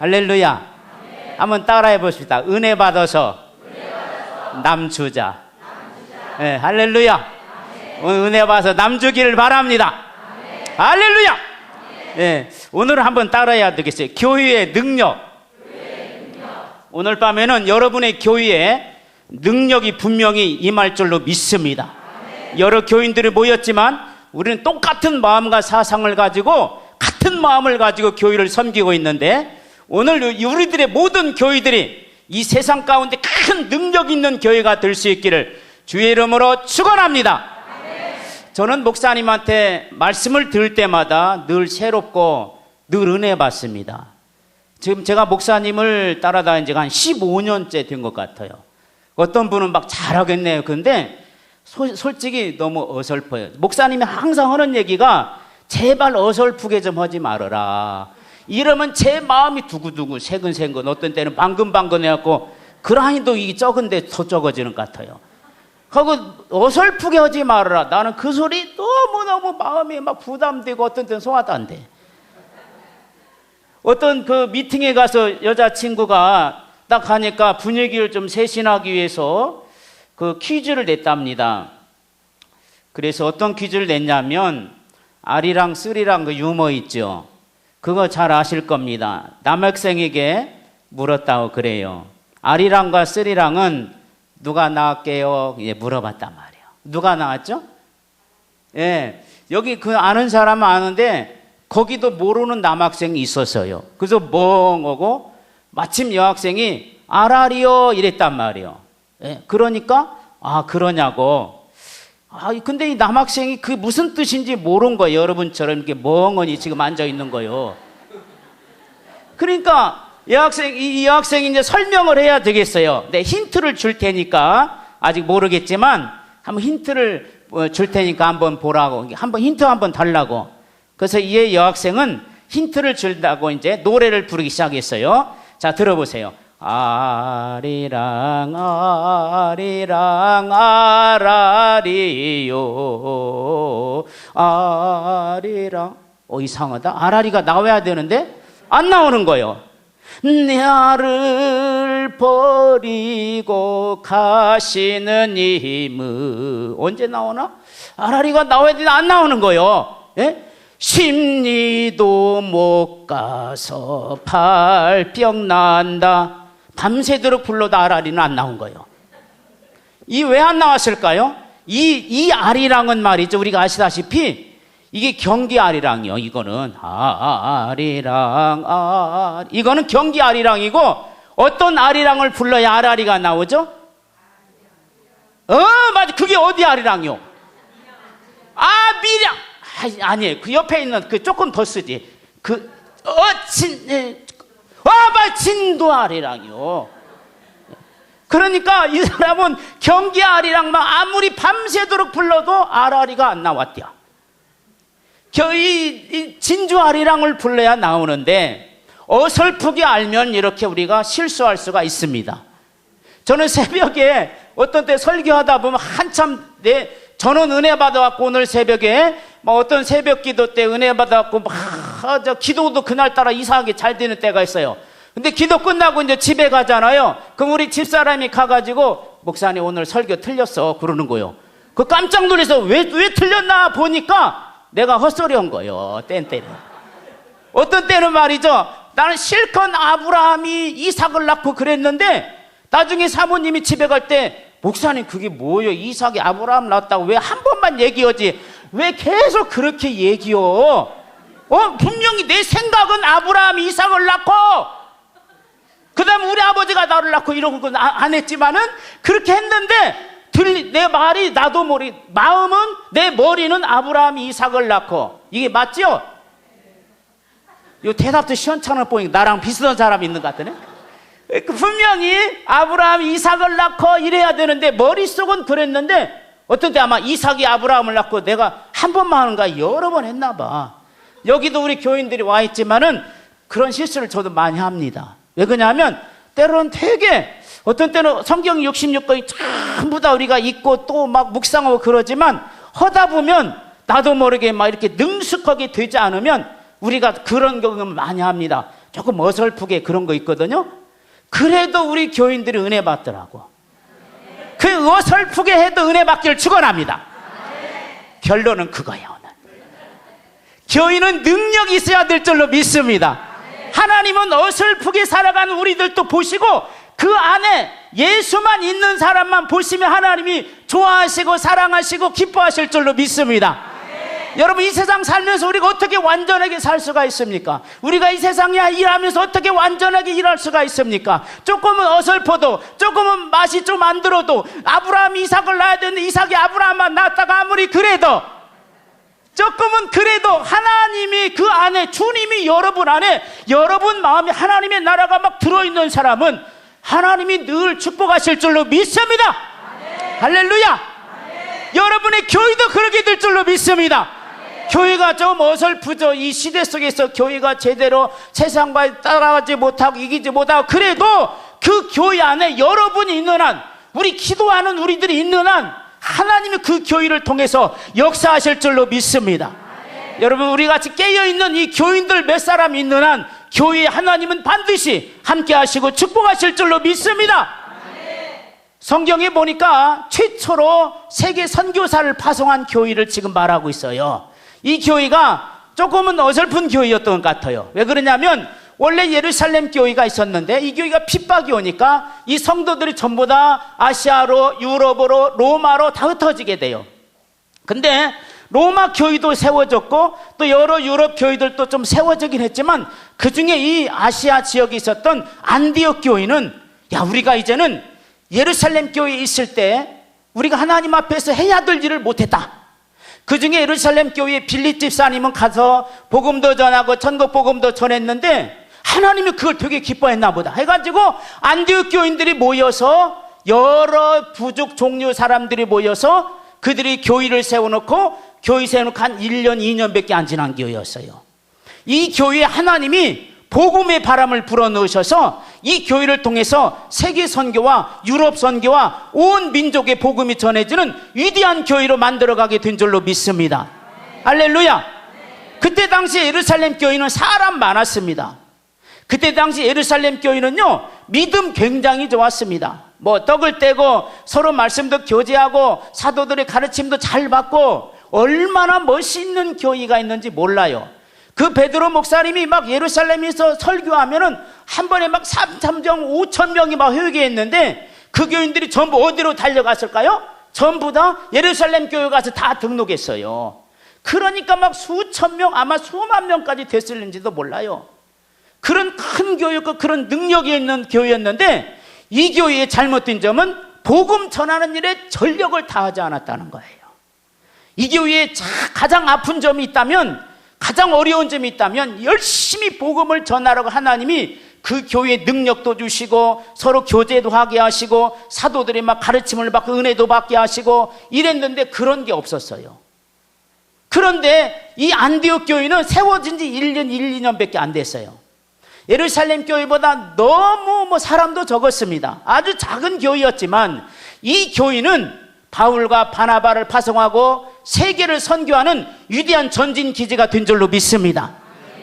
할렐루야. 한번 따라해 봅시다. 은혜 받아서 남 주자. 네, 할렐루야. 은혜 받아서 남 주기를 바랍니다. 할렐루야. 네, 오늘 한번 따라해야 되겠어요. 교회의 능력. 오늘 밤에는 여러분의 교회에 능력이 분명히 임할 줄로 믿습니다. 여러 교인들이 모였지만 우리는 똑같은 마음과 사상을 가지고 같은 마음을 가지고 교회를 섬기고 있는데, 오늘 우리들의 모든 교회들이 이 세상 가운데 큰 능력 있는 교회가 될 수 있기를 주의 이름으로 축원합니다. 저는 목사님한테 말씀을 들을 때마다 늘 새롭고 늘 은혜 받습니다. 지금 제가 목사님을 따라다닌 지가 한 15년째 된 것 같아요. 어떤 분은 막 잘하겠네요. 근데 솔직히 너무 어설퍼요. 목사님이 항상 하는 얘기가 제발 어설프게 좀 하지 말아라. 이러면 제 마음이 두근두근 새근새근, 어떤 때는 방근방근 해갖고 그라인도 이게 적은데 더 적어지는 것 같아요. 하고 어설프게 하지 말아라. 나는 그 소리 너무너무 마음이 막 부담되고 어떤 때는 소화도 안 돼. 어떤 그 미팅에 가서 여자친구가 딱 가니까 분위기를 좀 세신하기 위해서 그 퀴즈를 냈답니다. 그래서 어떤 퀴즈를 냈냐면 아리랑 쓰리랑 그 유머 있죠. 그거 잘 아실 겁니다. 남학생에게 물었다고 그래요. 아리랑과 쓰리랑은 누가 나왔게요? 이제 물어봤단 말이에요. 누가 나왔죠? 예, 여기 그 아는 사람은 아는데 거기도 모르는 남학생이 있었어요. 그래서 멍하고 마침 여학생이 알아리요 이랬단 말이에요. 예, 그러니까 아 그러냐고. 근데 이 남학생이 그 무슨 뜻인지 모르는 거예요. 여러분처럼 이렇게 멍하니 지금 앉아 있는 거예요. 그러니까 이 여학생이 이제 설명을 해야 되겠어요. 네, 힌트를 줄 테니까 아직 모르겠지만 한번 힌트를 줄 테니까 한번 보라고. 한번 힌트 한번 달라고. 그래서 이 여학생은 힌트를 준다고 이제 노래를 부르기 시작했어요. 자, 들어보세요. 아리랑 아리랑 아라리요 아리랑. 이상하다. 아라리가 나와야 되는데 안 나오는 거예요. 나를 버리고 가시는 님은 언제 나오나? 아라리가 나와야 되는데 안 나오는 거예요. 예? 심리도 못 가서 발병 난다. 밤새도록 불러도 아라리는 안 나온 거예요. 이 왜 안 나왔을까요? 이 아리랑은 말이죠, 우리가 아시다시피 이게 경기 아리랑이요. 이거는 아리랑 이거는 경기 아리랑이고, 어떤 아리랑을 불러야 아라리가 나오죠? 맞아. 그게 어디 아리랑이요? 밀양. 아니에요. 그 옆에 있는 그 조금 더 쓰지. 진도 아리랑이요. 그러니까 이 사람은 경기 아리랑만 아무리 밤새도록 불러도 아라리가 안 나왔대요. 이 진주 아리랑을 불러야 나오는데 어설프게 알면 이렇게 우리가 실수할 수가 있습니다. 저는 새벽에 어떤 때 설교하다 보면 한참 저는 은혜 받아갖고 오늘 새벽에 어떤 새벽 기도 때 은혜 받아갖고 기도도 그날따라 이상하게 잘 되는 때가 있어요. 근데 기도 끝나고 이제 집에 가잖아요. 그럼 우리 집사람이 가가지고 목사님 오늘 설교 틀렸어 그러는 거예요. 그 깜짝 놀라서 왜 틀렸나 보니까 내가 헛소리 한 거예요. 때는 어떤 때는 말이죠, 나는 실컷 아브라함이 이삭을 낳고 그랬는데 나중에 사모님이 집에 갈 때 목사님 그게 뭐예요? 이삭이 아브라함 낳았다고 왜 한 번만 얘기하지 왜 계속 그렇게 얘기요? 분명히 내 생각은 아브라함이 이삭을 낳고 그 다음에 우리 아버지가 나를 낳고 이런 건 안 했지만은 그렇게 했는데 내 말이 나도 마음은 내 머리는 아브라함이 이삭을 낳고. 이게 맞죠? 이 대답도 시원찮아 보니까 나랑 비슷한 사람이 있는 것 같으네. 분명히 아브라함이 이삭을 낳고 이래야 되는데 머릿속은 그랬는데 어떤 때 아마 이삭이 아브라함을 낳고 내가 한 번만 하는가 여러 번 했나 봐. 여기도 우리 교인들이 와 있지만은 그런 실수를 저도 많이 합니다. 왜 그러냐면 때로는 되게 어떤 때는 성경 66권이 전부 다 우리가 읽고 또 막 묵상하고 그러지만 하다 보면 나도 모르게 막 이렇게 능숙하게 되지 않으면 우리가 그런 경험을 많이 합니다. 조금 어설프게 그런 거 있거든요. 그래도 우리 교인들이 은혜 받더라고. 그 어설프게 해도 은혜 받기를 축원합니다. 결론은 그거예요. 오늘 교인은 능력이 있어야 될 줄로 믿습니다. 하나님은 어설프게 살아가는 우리들도 보시고 그 안에 예수만 있는 사람만 보시면 하나님이 좋아하시고 사랑하시고 기뻐하실 줄로 믿습니다. 여러분, 이 세상 살면서 우리가 어떻게 완전하게 살 수가 있습니까? 우리가 이 세상에 일하면서 어떻게 완전하게 일할 수가 있습니까? 조금은 어설퍼도, 조금은 맛이 좀 안 들어도, 아브라함이 이삭을 낳아야 되는데 이삭이 아브라함만 낳았다가 아무리 그래도, 조금은 그래도 하나님이 그 안에, 주님이 여러분 안에, 여러분 마음에 하나님의 나라가 막 들어있는 사람은 하나님이 늘 축복하실 줄로 믿습니다. 할렐루야. 여러분의 교회도 그렇게 될 줄로 믿습니다. 교회가 좀 어설프죠. 이 시대 속에서 교회가 제대로 세상과 따라가지 못하고 이기지 못하고, 그래도 그 교회 안에 여러분이 있는 한, 우리 기도하는 우리들이 있는 한 하나님이 그 교회를 통해서 역사하실 줄로 믿습니다. 여러분, 우리 같이 깨어있는 이 교인들 몇 사람 있는 한 교회에 하나님은 반드시 함께 하시고 축복하실 줄로 믿습니다. 성경에 보니까 최초로 세계 선교사를 파송한 교회를 지금 말하고 있어요. 이 교회가 조금은 어설픈 교회였던 것 같아요. 왜 그러냐면 원래 예루살렘 교회가 있었는데 이 교회가 핍박이 오니까 이 성도들이 전부 다 아시아로, 유럽으로, 로마로 다 흩어지게 돼요. 근데 로마 교회도 세워졌고 또 여러 유럽 교회들도 좀 세워지긴 했지만 그 중에 이 아시아 지역에 있었던 안디옥 교회는, 야, 우리가 이제는 예루살렘 교회에 있을 때 우리가 하나님 앞에서 해야 될 일을 못했다. 그 중에 예루살렘 교회에 빌립 집사님은 가서 복음도 전하고 천국 복음도 전했는데 하나님이 그걸 되게 기뻐했나 보다 해가지고 안디옥 교인들이 모여서, 여러 부족 종류 사람들이 모여서 그들이 교회를 세워놓고, 교회 세워놓고 한 1년 2년밖에 안 지난 교회였어요. 이 교회에 하나님이 복음의 바람을 불어넣으셔서 이 교회를 통해서 세계 선교와 유럽 선교와 온 민족의 복음이 전해지는 위대한 교회로 만들어가게 된 줄로 믿습니다. 할렐루야. 그때 당시 예루살렘 교회는 사람 많았습니다. 그때 당시 예루살렘 교회는요, 믿음 굉장히 좋았습니다. 뭐 떡을 떼고 서로 말씀도 교제하고 사도들의 가르침도 잘 받고 얼마나 멋있는 교회가 있는지 몰라요. 그 베드로 목사님이 막 예루살렘에서 설교하면은 한 번에 막 3천 명, 5천 명이 막 회개했는데 그 교인들이 전부 어디로 달려갔을까요? 전부 다 예루살렘 교회 가서 다 등록했어요. 그러니까 막 수천 명, 아마 수만 명까지 됐을는지도 몰라요. 그런 큰 교회였고 그런 능력이 있는 교회였는데 이 교회의 잘못된 점은 복음 전하는 일에 전력을 다하지 않았다는 거예요. 이 교회에 가장 아픈 점이 있다면, 가장 어려운 점이 있다면 열심히 복음을 전하라고 하나님이 그 교회에 능력도 주시고 서로 교제도 하게 하시고 사도들이 막 가르침을 받고 은혜도 받게 하시고 이랬는데 그런 게 없었어요. 그런데 이 안디옥 교회는 세워진 지 1년, 1, 2년밖에 안 됐어요. 예루살렘 교회보다 너무 사람도 적었습니다. 아주 작은 교회였지만 이 교회는 바울과 바나바를 파송하고 세계를 선교하는 위대한 전진 기지가 된 줄로 믿습니다.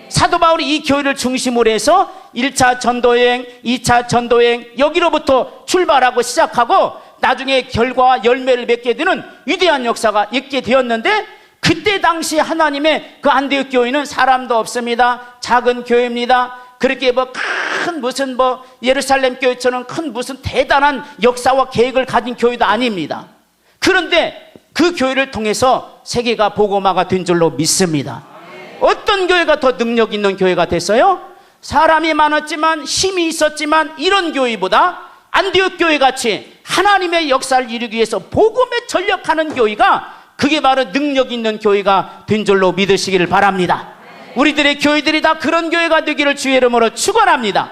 사도 바울이 이 교회를 중심으로 해서 1차 전도여행, 2차 전도여행, 여기로부터 출발하고 시작하고 나중에 결과와 열매를 맺게 되는 위대한 역사가 있게 되었는데, 그때 당시 하나님의 그 안디옥 교회는 사람도 없습니다. 작은 교회입니다. 그렇게 무슨 예루살렘 교회처럼 큰 무슨 대단한 역사와 계획을 가진 교회도 아닙니다. 그런데 그 교회를 통해서 세계가 복음화가 된 줄로 믿습니다. 어떤 교회가 더 능력 있는 교회가 됐어요? 사람이 많았지만 힘이 있었지만 이런 교회보다 안디옥 교회 같이 하나님의 역사를 이루기 위해서 복음에 전력하는 교회가, 그게 바로 능력 있는 교회가 된 줄로 믿으시기를 바랍니다. 우리들의 교회들이 다 그런 교회가 되기를 주의 이름으로 축원합니다.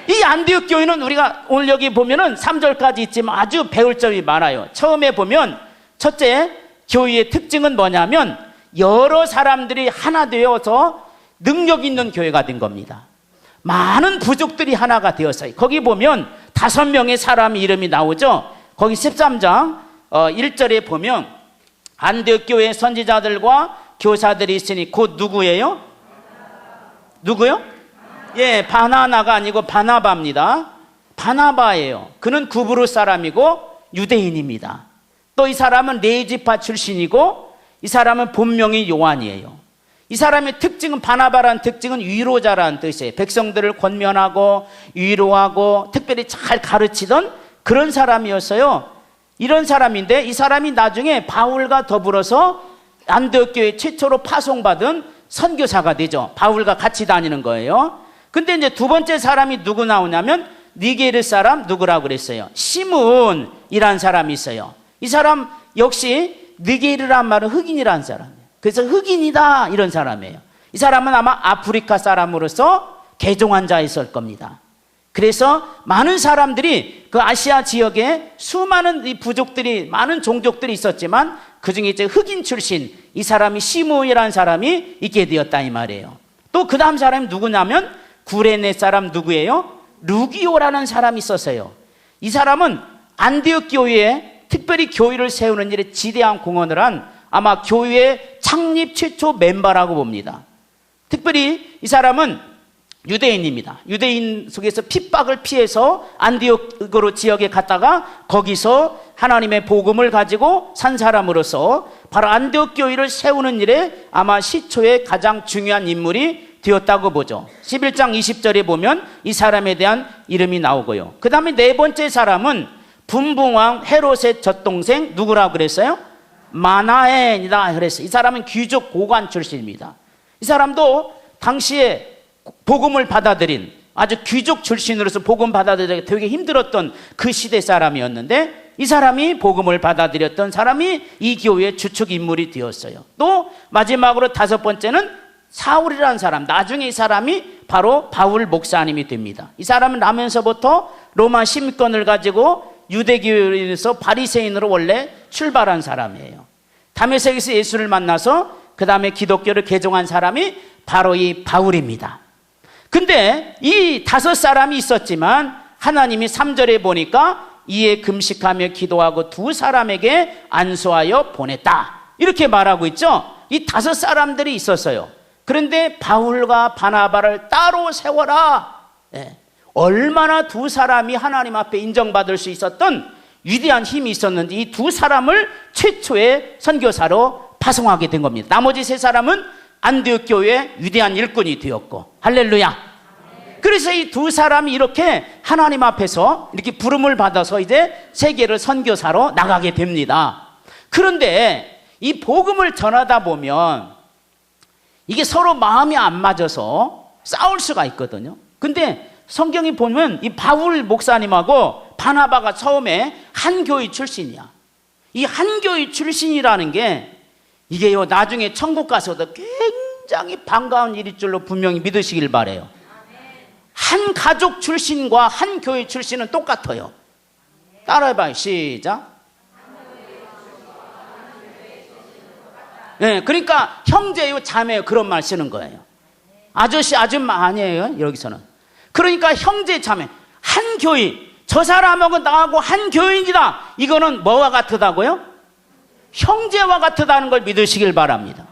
이 안디옥 교회는 우리가 오늘 여기 보면은 3절까지 있지만 아주 배울 점이 많아요. 처음에 보면 첫째, 교회의 특징은 뭐냐면 여러 사람들이 하나 되어서 능력 있는 교회가 된 겁니다. 많은 부족들이 하나가 되었어요. 거기 보면 5명의 사람 이름이 나오죠. 거기 13장 1절에 보면 안디옥 교회 선지자들과 교사들이 있으니 곧 누구예요? 누구요? 예, 바나나가 아니고 바나바입니다. 바나바예요. 그는 구브루 사람이고 유대인입니다. 또 이 사람은 레위지파 출신이고 이 사람은 본명이 요한이에요. 이 사람의 특징은, 바나바라는 특징은 위로자라는 뜻이에요. 백성들을 권면하고 위로하고 특별히 잘 가르치던 그런 사람이었어요. 이런 사람인데 이 사람이 나중에 바울과 더불어서 안디옥 교회 최초로 파송받은 선교사가 되죠. 바울과 같이 다니는 거예요. 근데 이제 두 번째 사람이 누구 나오냐면 니게르 사람 누구라고 그랬어요? 시므온이라는 사람이 있어요. 이 사람 역시 니게르란 말은 흑인이라는 사람이에요. 그래서 흑인이다 이런 사람이에요. 이 사람은 아마 아프리카 사람으로서 개종한 자였을 겁니다. 그래서 많은 사람들이 그 아시아 지역에 수많은 이 부족들이, 많은 종족들이 있었지만 그 중에 이제 흑인 출신 이 사람이 시므온이라는 사람이 있게 되었다 이 말이에요. 또 그 다음 사람이 누구냐면 구레네 사람 누구예요? 루기오라는 사람이 있었어요. 이 사람은 안디옥 교회에 특별히 교회를 세우는 일에 지대한 공헌을 한 아마 교회 창립 최초 멤버라고 봅니다. 특별히 이 사람은 유대인입니다. 유대인 속에서 핍박을 피해서 안디옥으로 지역에 갔다가 거기서 하나님의 복음을 가지고 산 사람으로서 바로 안디옥 교회를 세우는 일에 아마 시초에 가장 중요한 인물이 되었다고 보죠. 11장 20절에 보면 이 사람에 대한 이름이 나오고요. 그 다음에 네 번째 사람은 분봉왕 헤롯의 젖동생 누구라고 그랬어요? 마나엔이다 그랬어요. 이 사람은 귀족 고관 출신입니다. 이 사람도 당시에 복음을 받아들인 아주 귀족 출신으로서 복음 받아들이기 되게 힘들었던 그 시대 사람이었는데 이 사람이 복음을 받아들였던 사람이 이 교회의 주축 인물이 되었어요. 또 마지막으로 다섯 번째는 사울이라는 사람, 나중에 이 사람이 바로 바울 목사님이 됩니다. 이 사람은 나면서부터 로마 시민권을 가지고 유대교에서 바리새인으로 원래 출발한 사람이에요. 다메섹에서 예수를 만나서 그 다음에 기독교를 개종한 사람이 바로 이 바울입니다. 근데 이 다섯 사람이 있었지만 하나님이 3절에 보니까 이에 금식하며 기도하고 두 사람에게 안수하여 보냈다 이렇게 말하고 있죠. 이 다섯 사람들이 있었어요. 그런데 바울과 바나바를 따로 세워라. 네. 얼마나 두 사람이 하나님 앞에 인정받을 수 있었던 위대한 힘이 있었는지 이 두 사람을 최초의 선교사로 파송하게 된 겁니다. 나머지 세 사람은 안디옥 교회의 위대한 일꾼이 되었고, 할렐루야. 그래서 이 두 사람이 이렇게 하나님 앞에서 이렇게 부름을 받아서 이제 세계를 선교사로 나가게 됩니다. 그런데 이 복음을 전하다 보면 이게 서로 마음이 안 맞아서 싸울 수가 있거든요. 근데 성경이 보면 이 바울 목사님하고 바나바가 처음에 한 교회 출신이야. 이 한 교회 출신이라는 게 이게요, 나중에 천국 가서도 굉장히 반가운 일일 줄로 분명히 믿으시길 바래요. 한 가족 출신과 한 교회 출신은 똑같아요. 따라해봐요. 시작. 네, 그러니까 형제요, 자매요 그런 말 쓰는 거예요. 아저씨, 아줌마 아니에요, 여기서는. 그러니까 형제, 자매, 한 교회. 저 사람하고 나하고 한 교인이다. 이거는 뭐와 같다고요? 형제와 같다는 걸 믿으시길 바랍니다.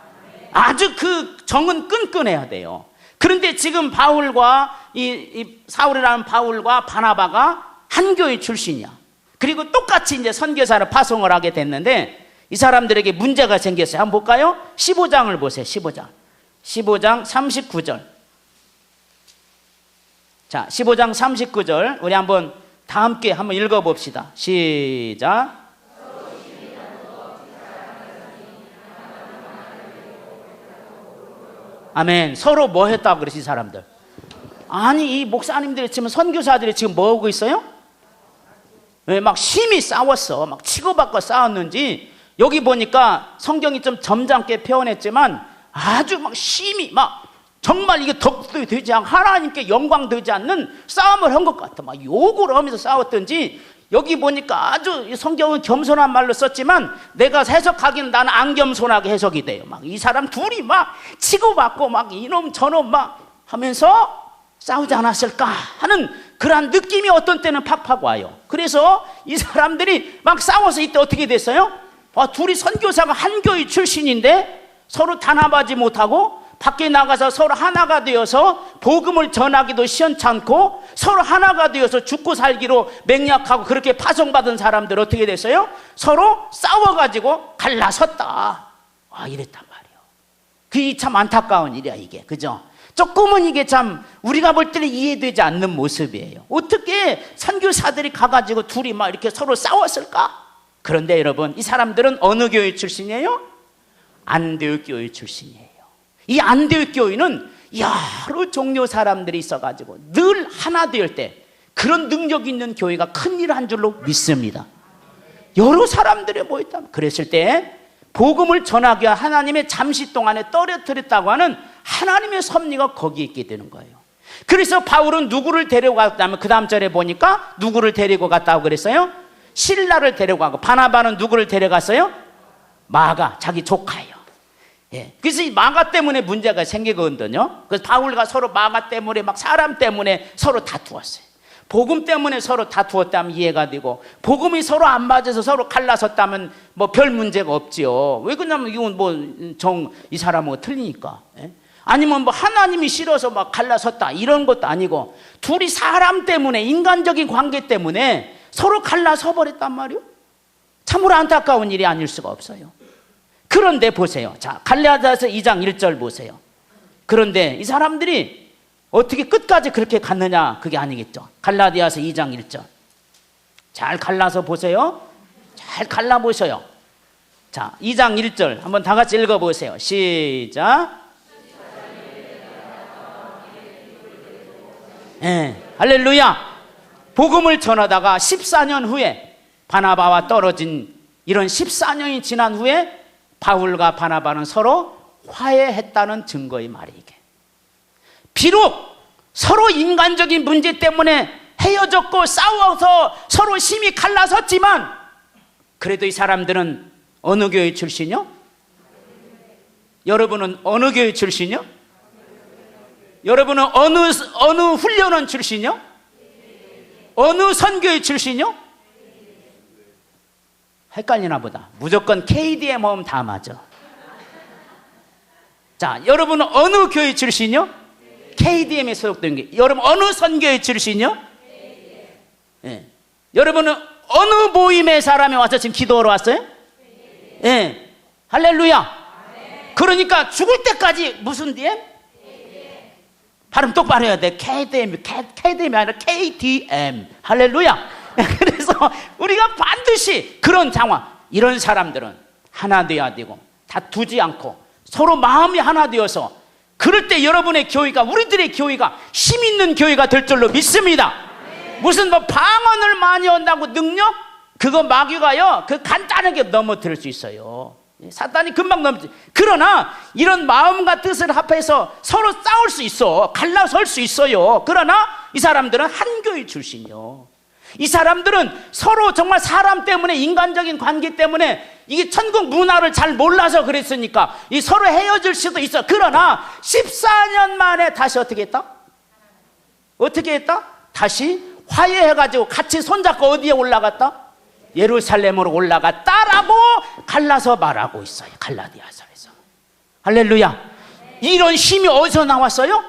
아주 그 정은 끈끈해야 돼요. 그런데 지금 바울과 이 사울이라는 바울과 바나바가 한 교회 출신이야. 그리고 똑같이 이제 선교사를 파송을 하게 됐는데 이 사람들에게 문제가 생겼어요. 한번 볼까요? 15장을 보세요. 15장 39절. 자, 15장 39절 우리 한번 다 함께 한번 읽어봅시다. 시작. 아멘. 서로 뭐 했다고 그러지, 이 사람들? 아니, 이 목사님들이 지금 선교사들이 지금 뭐 하고 있어요? 왜 막 심히 싸웠어. 막 치고받고 싸웠는지 여기 보니까 성경이 좀 점잖게 표현했지만 아주 막 심히 막 정말 이게 덕도 되지 않고 하나님께 영광 되지 않는 싸움을 한 것 같아. 막 욕을 하면서 싸웠던지 여기 보니까 아주 성경은 겸손한 말로 썼지만 내가 해석하기는 나는 안 겸손하게 해석이 돼요. 막 이 사람 둘이 막 치고받고 막 이놈 저놈 막 하면서 싸우지 않았을까 하는 그러한 느낌이 어떤 때는 팍팍 와요. 그래서 이 사람들이 막 싸워서 이때 어떻게 됐어요? 둘이 선교사가 한 교회 출신인데 서로 단합하지 못하고 밖에 나가서 서로 하나가 되어서 복음을 전하기도 시원찮고 서로 하나가 되어서 죽고 살기로 맹약하고 그렇게 파송받은 사람들 어떻게 됐어요? 서로 싸워가지고 갈라섰다. 이랬단 말이에요. 그게 참 안타까운 일이야 이게. 그죠? 조금은 이게 참 우리가 볼 때는 이해되지 않는 모습이에요. 어떻게 선교사들이 가가지고 둘이 막 이렇게 서로 싸웠을까? 그런데 여러분, 이 사람들은 어느 교회 출신이에요? 안디옥 교회 출신이에요. 이 안디옥 교회는 여러 종교 사람들이 있어가지고 늘 하나 될 때 그런 능력 있는 교회가 큰일을 한 줄로 믿습니다. 여러 사람들이 모였다. 그랬을 때 복음을 전하기 위해 하나님의 잠시 동안에 떨어뜨렸다고 하는 하나님의 섭리가 거기에 있게 되는 거예요. 그래서 바울은 누구를 데려갔다면 그 다음 절에 보니까 누구를 데리고 갔다고 그랬어요? 실라를 데려가고, 바나바는 누구를 데려갔어요? 마가, 자기 조카예요. 그래서 이 마가 때문에 문제가 생기거든요. 그래서 바울과 서로 마가 때문에 막 사람 때문에 서로 다투었어요. 복음 때문에 서로 다투었다면 이해가 되고, 복음이 서로 안 맞아서 서로 갈라섰다면 뭐 별 문제가 없지요. 왜 그러냐면 이건 뭐 이 사람하고 틀리니까. 아니면 뭐 하나님이 싫어서 막 갈라섰다 이런 것도 아니고, 둘이 사람 때문에, 인간적인 관계 때문에 서로 갈라서 버렸단 말이요. 참으로 안타까운 일이 아닐 수가 없어요. 그런데 보세요. 자, 갈라디아서 2장 1절 보세요. 그런데 이 사람들이 어떻게 끝까지 그렇게 갔느냐? 그게 아니겠죠. 갈라디아서 2장 1절. 잘 갈라서 보세요. 잘 갈라보셔요. 자, 2장 1절 한번 다 같이 읽어보세요. 시작. 할렐루야. 복음을 전하다가 14년 후에 바나바와 떨어진 이런 14년이 지난 후에 바울과 바나바는 서로 화해했다는 증거의 말이 이게. 비록 서로 인간적인 문제 때문에 헤어졌고 싸워서 서로 심히 갈라섰지만 그래도 이 사람들은 어느 교회 출신이요? 여러분은 어느 교회 출신이요? 여러분은 어느 훈련원 출신이요? 어느 선교회 출신이요? 헷갈리나 보다. 무조건 KDM 하면 다 맞아. 자, 여러분은 어느 교회 출신이요? KDM에 소속된 게. 여러분 어느 선교회 출신이요? 여러분은 어느 모임의 사람이 와서 지금 기도하러 왔어요? 할렐루야. 그러니까 죽을 때까지 무슨 DM? 발음 똑바로 해야 돼. KDM이 아니라 KDM. 할렐루야. 그래서 우리가 반드시 그런 상황, 이런 사람들은 하나 되어야 되고 다투지 않고 서로 마음이 하나 되어서, 그럴 때 여러분의 교회가, 우리들의 교회가 힘 있는 교회가 될 줄로 믿습니다. 무슨 뭐 방언을 많이 한다고 능력? 그거 마귀가요, 그 간단하게 넘어뜨릴 수 있어요. 사단이 금방 넘지. 그러나 이런 마음과 뜻을 합해서 서로 싸울 수 있어. 갈라설 수 있어요. 그러나 이 사람들은 한 교회 출신이요. 이 사람들은 서로 정말 사람 때문에, 인간적인 관계 때문에 이게 천국 문화를 잘 몰라서 그랬으니까 이 서로 헤어질 수도 있어. 그러나 14년 만에 다시 어떻게 했다? 어떻게 했다? 다시 화해해가지고 같이 손잡고 어디에 올라갔다? 예루살렘으로 올라갔다라고 갈라서 말하고 있어요. 갈라디아서에서. 할렐루야. 이런 힘이 어디서 나왔어요?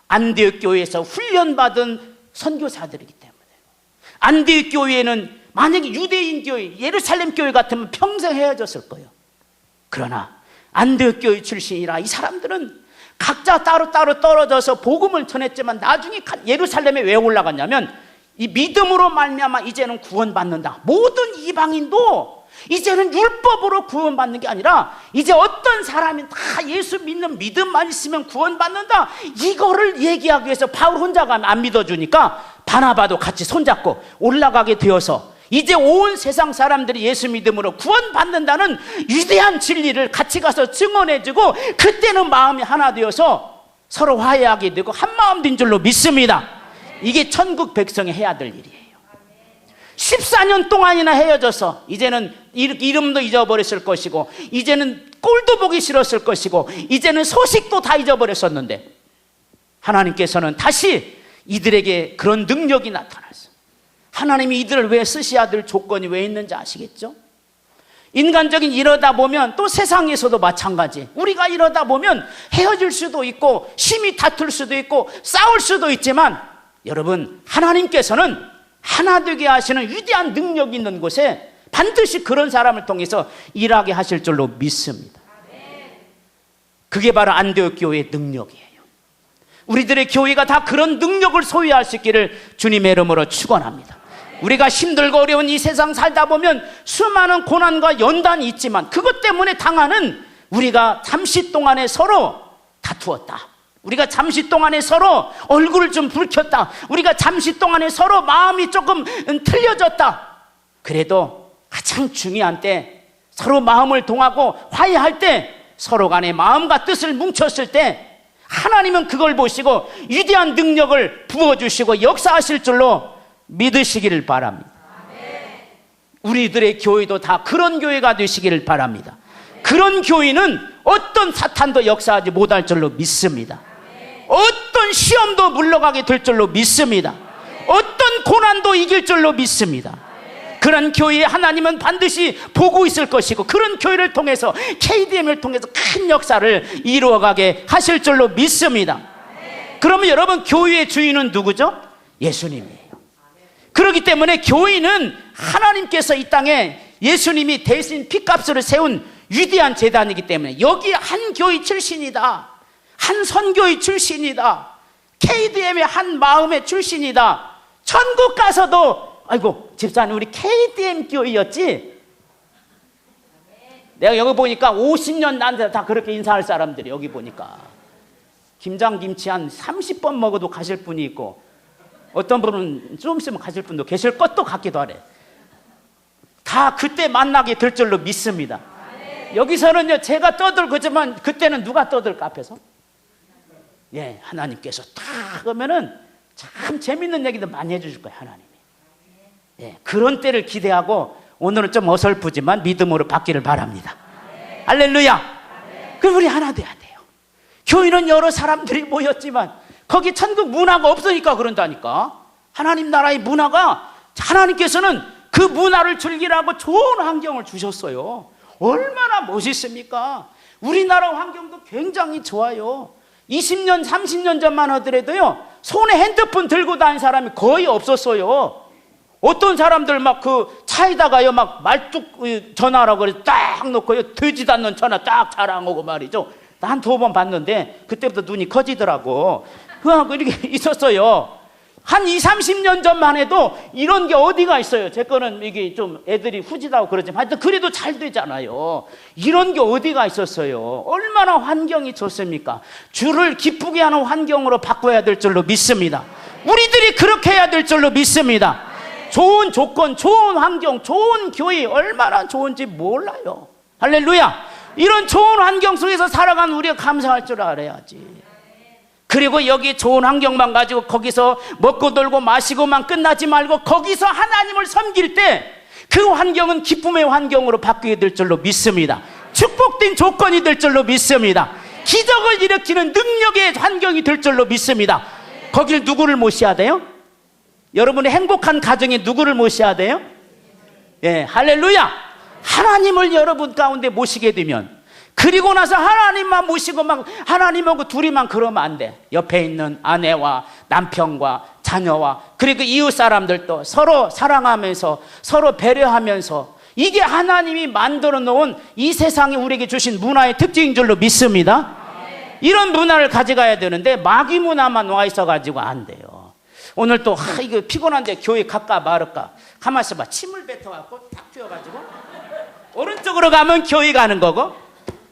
안디옥 교회에서 훈련받은 선교사들이기 때문에. 안디옥 교회는 만약에 유대인 교회, 예루살렘 교회 같으면 평생 헤어졌을 거예요. 그러나 안디옥 교회 출신이라 이 사람들은 각자 따로따로 떨어져서 복음을 전했지만 나중에 예루살렘에 왜 올라갔냐면 이 믿음으로 말미암아 이제는 구원받는다. 모든 이방인도 이제는 율법으로 구원받는 게 아니라 이제 어떤 사람이 다 예수 믿는 믿음만 있으면 구원받는다. 이거를 얘기하기 위해서 바울 혼자가 안 믿어주니까 바나바도 같이 손잡고 올라가게 되어서 이제 온 세상 사람들이 예수 믿음으로 구원받는다는 위대한 진리를 같이 가서 증언해주고, 그때는 마음이 하나 되어서 서로 화해하게 되고 한마음 된 줄로 믿습니다. 이게 천국 백성이 해야 될 일이에요. 14년 동안이나 헤어져서 이제는 이름도 잊어버렸을 것이고, 이제는 꼴도 보기 싫었을 것이고, 이제는 소식도 다 잊어버렸었는데 하나님께서는 다시 이들에게 그런 능력이 나타났어요. 하나님이 이들을 왜 쓰셔야 될 조건이 왜 있는지 아시겠죠? 인간적인 이러다 보면 또 세상에서도 마찬가지. 우리가 이러다 보면 헤어질 수도 있고 심히 다툴 수도 있고 싸울 수도 있지만 여러분, 하나님께서는 하나 되게 하시는 위대한 능력이 있는 곳에 반드시 그런 사람을 통해서 일하게 하실 줄로 믿습니다. 그게 바로 안디옥 교회의 능력이에요. 우리들의 교회가 다 그런 능력을 소유할 수 있기를 주님의 이름으로 축원합니다. 우리가 힘들고 어려운 이 세상 살다 보면 수많은 고난과 연단이 있지만 그것 때문에 당하는, 우리가 잠시 동안에 서로 다투었다, 우리가 잠시 동안에 서로 얼굴을 좀 붉혔다, 우리가 잠시 동안에 서로 마음이 조금 틀려졌다, 그래도 가장 중요한 때 서로 마음을 통하고 화해할 때 서로 간의 마음과 뜻을 뭉쳤을 때 하나님은 그걸 보시고 위대한 능력을 부어주시고 역사하실 줄로 믿으시기를 바랍니다. 우리들의 교회도 다 그런 교회가 되시기를 바랍니다. 그런 교회는 어떤 사탄도 역사하지 못할 줄로 믿습니다. 어떤 시험도 물러가게 될 줄로 믿습니다. 어떤 고난도 이길 줄로 믿습니다. 그런 교회에 하나님은 반드시 보고 있을 것이고 그런 교회를 통해서, KDM을 통해서 큰 역사를 이루어가게 하실 줄로 믿습니다. 그러면 여러분, 교회의 주인은 누구죠? 예수님이에요. 그렇기 때문에 교회는 하나님께서 이 땅에 예수님이 대신 피값으로 세운 위대한 재단이기 때문에 여기 한 교회 출신이다, 한 선교회 출신이다, KDM의 한 마음의 출신이다, 천국 가서도 아이고 집사님 우리 KDM 교회였지? 내가 여기 보니까 50년 나한테 다 그렇게 인사할 사람들이 여기 보니까 김장김치 한 30번 먹어도 가실 분이 있고 어떤 분은 좀 있으면 가실 분도 계실 것도 같기도 하래. 다 그때 만나게 될 줄로 믿습니다. 여기서는요 제가 떠들고지만 그때는 누가 떠들까 앞에서? 예, 하나님께서 딱 그러면은 참 재밌는 얘기도 많이 해주실 거예요, 하나님이. 예, 그런 때를 기대하고 오늘은 좀 어설프지만 믿음으로 받기를 바랍니다. 할렐루야. 그럼 우리 하나 돼야 돼요. 교회는 여러 사람들이 모였지만 거기 천국 문화가 없으니까 그런다니까. 하나님 나라의 문화가, 하나님께서는 그 문화를 즐기라고 좋은 환경을 주셨어요. 얼마나 멋있습니까? 우리나라 환경도 굉장히 좋아요. 20년 30년 전만 하더라도요 손에 핸드폰 들고 다니는 사람이 거의 없었어요. 어떤 사람들 막 그 차에다가요 막 말뚝 전화라고 그래서 딱 놓고요 되지도 않는 전화 딱 자랑하고 말이죠. 한 두 번 봤는데 그때부터 눈이 커지더라고. 그하고 이렇게 있었어요. 한 20, 30년 전만 해도 이런 게 어디가 있어요. 제 거는 이게 좀 애들이 후지다고 그러지만 하여튼 그래도 잘 되잖아요. 이런 게 어디가 있었어요. 얼마나 환경이 좋습니까? 주를 기쁘게 하는 환경으로 바꿔야 될 줄로 믿습니다. 우리들이 그렇게 해야 될 줄로 믿습니다. 좋은 조건, 좋은 환경, 좋은 교회 얼마나 좋은지 몰라요. 할렐루야. 이런 좋은 환경 속에서 살아가는 우리가 감사할 줄 알아야지. 그리고 여기 좋은 환경만 가지고 거기서 먹고 놀고 마시고만 끝나지 말고 거기서 하나님을 섬길 때 그 환경은 기쁨의 환경으로 바뀌게 될 줄로 믿습니다. 축복된 조건이 될 줄로 믿습니다. 기적을 일으키는 능력의 환경이 될 줄로 믿습니다. 거길 누구를 모셔야 돼요? 여러분의 행복한 가정에 누구를 모셔야 돼요? 예, 할렐루야. 하나님을 여러분 가운데 모시게 되면, 그리고 나서 하나님만 모시고 막 하나님하고 둘이만 그러면 안 돼. 옆에 있는 아내와 남편과 자녀와 그리고 이웃 사람들도 서로 사랑하면서 서로 배려하면서, 이게 하나님이 만들어 놓은 이 세상에 우리에게 주신 문화의 특징인 줄로 믿습니다. 이런 문화를 가져가야 되는데 마귀 문화만 와 있어가지고 안 돼요. 오늘 또 이거 피곤한데 교회 갈까 말을까 가만 있어봐. 침을 뱉어갖고 딱 튀어가지고 오른쪽으로 가면 교회 가는 거고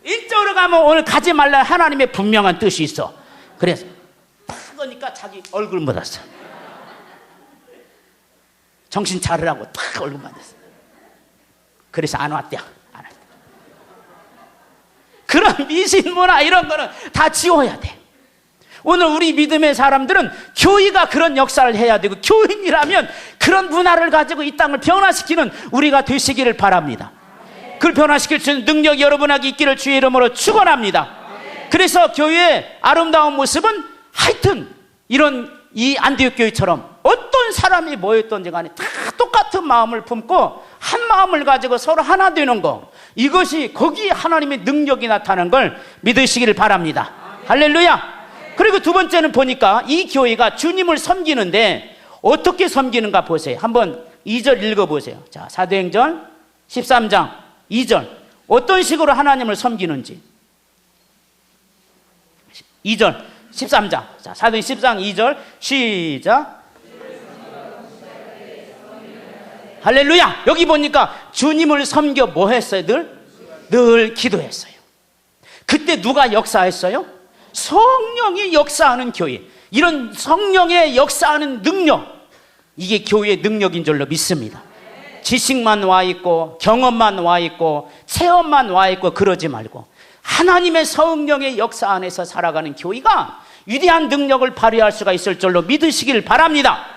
이쪽으로 가면 오늘 가지 말라 하나님의 분명한 뜻이 있어. 그래서 딱 하니까 자기 얼굴 묻었어. 정신 차리라고 딱 얼굴 묻었어. 그래서 안 왔대요. 안 왔대. 그런 미신 문화 이런 거는 다 지워야 돼. 오늘 우리 믿음의 사람들은 교회가 그런 역사를 해야 되고, 교인이라면 그런 문화를 가지고 이 땅을 변화시키는 우리가 되시기를 바랍니다. 그걸 변화시킬 수 있는 능력이 여러분에게 있기를 주의 이름으로 축원합니다. 그래서 교회의 아름다운 모습은 하여튼 이런 이 안디옥 교회처럼 어떤 사람이 모였던지 간에 다 똑같은 마음을 품고 한 마음을 가지고 서로 하나 되는 거, 이것이 거기에 하나님의 능력이 나타나는 걸 믿으시기를 바랍니다. 할렐루야. 그리고 두 번째는 보니까 이 교회가 주님을 섬기는데 어떻게 섬기는가 보세요. 한번 2절 읽어보세요. 자, 사도행전 13장 2절 어떤 식으로 하나님을 섬기는지. 2절 13장. 자, 사도행전 13장 2절 시작. 할렐루야. 여기 보니까 주님을 섬겨 뭐 했어요? 늘 기도했어요. 그때 누가 역사했어요? 성령이 역사하는 교회. 이런 성령의 역사하는 능력, 이게 교회의 능력인 줄로 믿습니다. 지식만 와 있고 경험만 와 있고 체험만 와 있고 그러지 말고 하나님의 성령의 역사 안에서 살아가는 교회가 위대한 능력을 발휘할 수가 있을 줄로 믿으시길 바랍니다.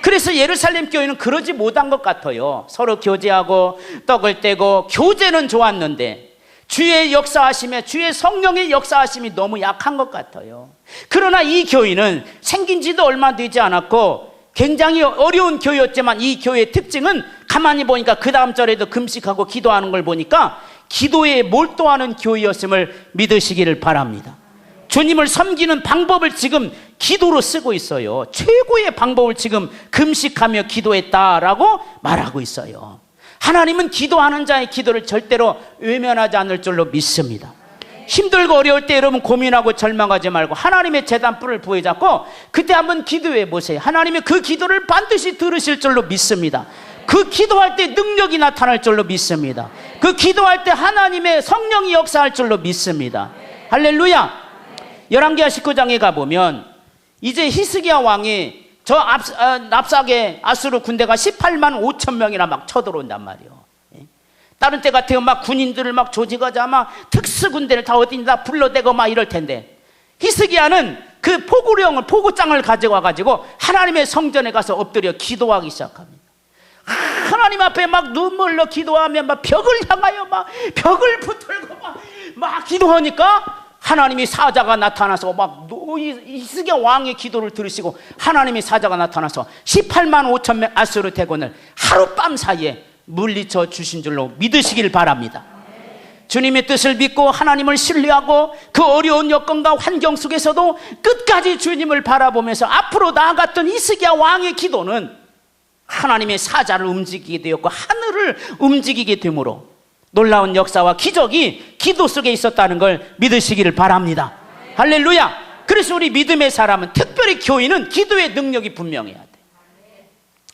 그래서 예루살렘 교회는 그러지 못한 것 같아요. 서로 교제하고 떡을 떼고 교제는 좋았는데 주의 역사하심에, 주의 성령의 역사하심이 너무 약한 것 같아요. 그러나 이 교회는 생긴 지도 얼마 되지 않았고 굉장히 어려운 교회였지만 이 교회의 특징은 가만히 보니까 그 다음 절에도 금식하고 기도하는 걸 보니까 기도에 몰두하는 교회였음을 믿으시기를 바랍니다. 주님을 섬기는 방법을 지금 기도로 쓰고 있어요. 최고의 방법을 지금 금식하며 기도했다라고 말하고 있어요. 하나님은 기도하는 자의 기도를 절대로 외면하지 않을 줄로 믿습니다. 힘들고 어려울 때 여러분 고민하고 절망하지 말고 하나님의 제단불을 부여잡고 그때 한번 기도해 보세요. 하나님이 그 기도를 반드시 들으실 줄로 믿습니다. 그 기도할 때 능력이 나타날 줄로 믿습니다. 그 기도할 때 하나님의 성령이 역사할 줄로 믿습니다. 할렐루야. 열왕기하 19장에 가보면 이제 히스기야 왕이 저 랍사게 아수르 군대가 18만 5천 명이나 막 쳐들어온단 말이에요. 다른 때 같으면 막 군인들을 막 조직하자 막 특수 군대를 다 어딘가 불러대고 막 이럴 텐데 히스기야는 그 포구장을 가지고 와가지고 하나님의 성전에 가서 엎드려 기도하기 시작합니다. 하나님 앞에 막 눈물로 기도하며 막 벽을 향하여 막 벽을 붙들고 막 기도하니까 하나님이 사자가 나타나서 막 히스기야 왕의 기도를 들으시고 하나님이 사자가 나타나서 18만 5천 명 아수르 대군을 하룻밤 사이에 물리쳐 주신 줄로 믿으시길 바랍니다. 주님의 뜻을 믿고 하나님을 신뢰하고 그 어려운 여건과 환경 속에서도 끝까지 주님을 바라보면서 앞으로 나아갔던 히스기야 왕의 기도는 하나님의 사자를 움직이게 되었고 하늘을 움직이게 되므로 놀라운 역사와 기적이 기도 속에 있었다는 걸 믿으시기를 바랍니다. 할렐루야. 그래서 우리 믿음의 사람은 특별히 교인은 기도의 능력이 분명해야 돼.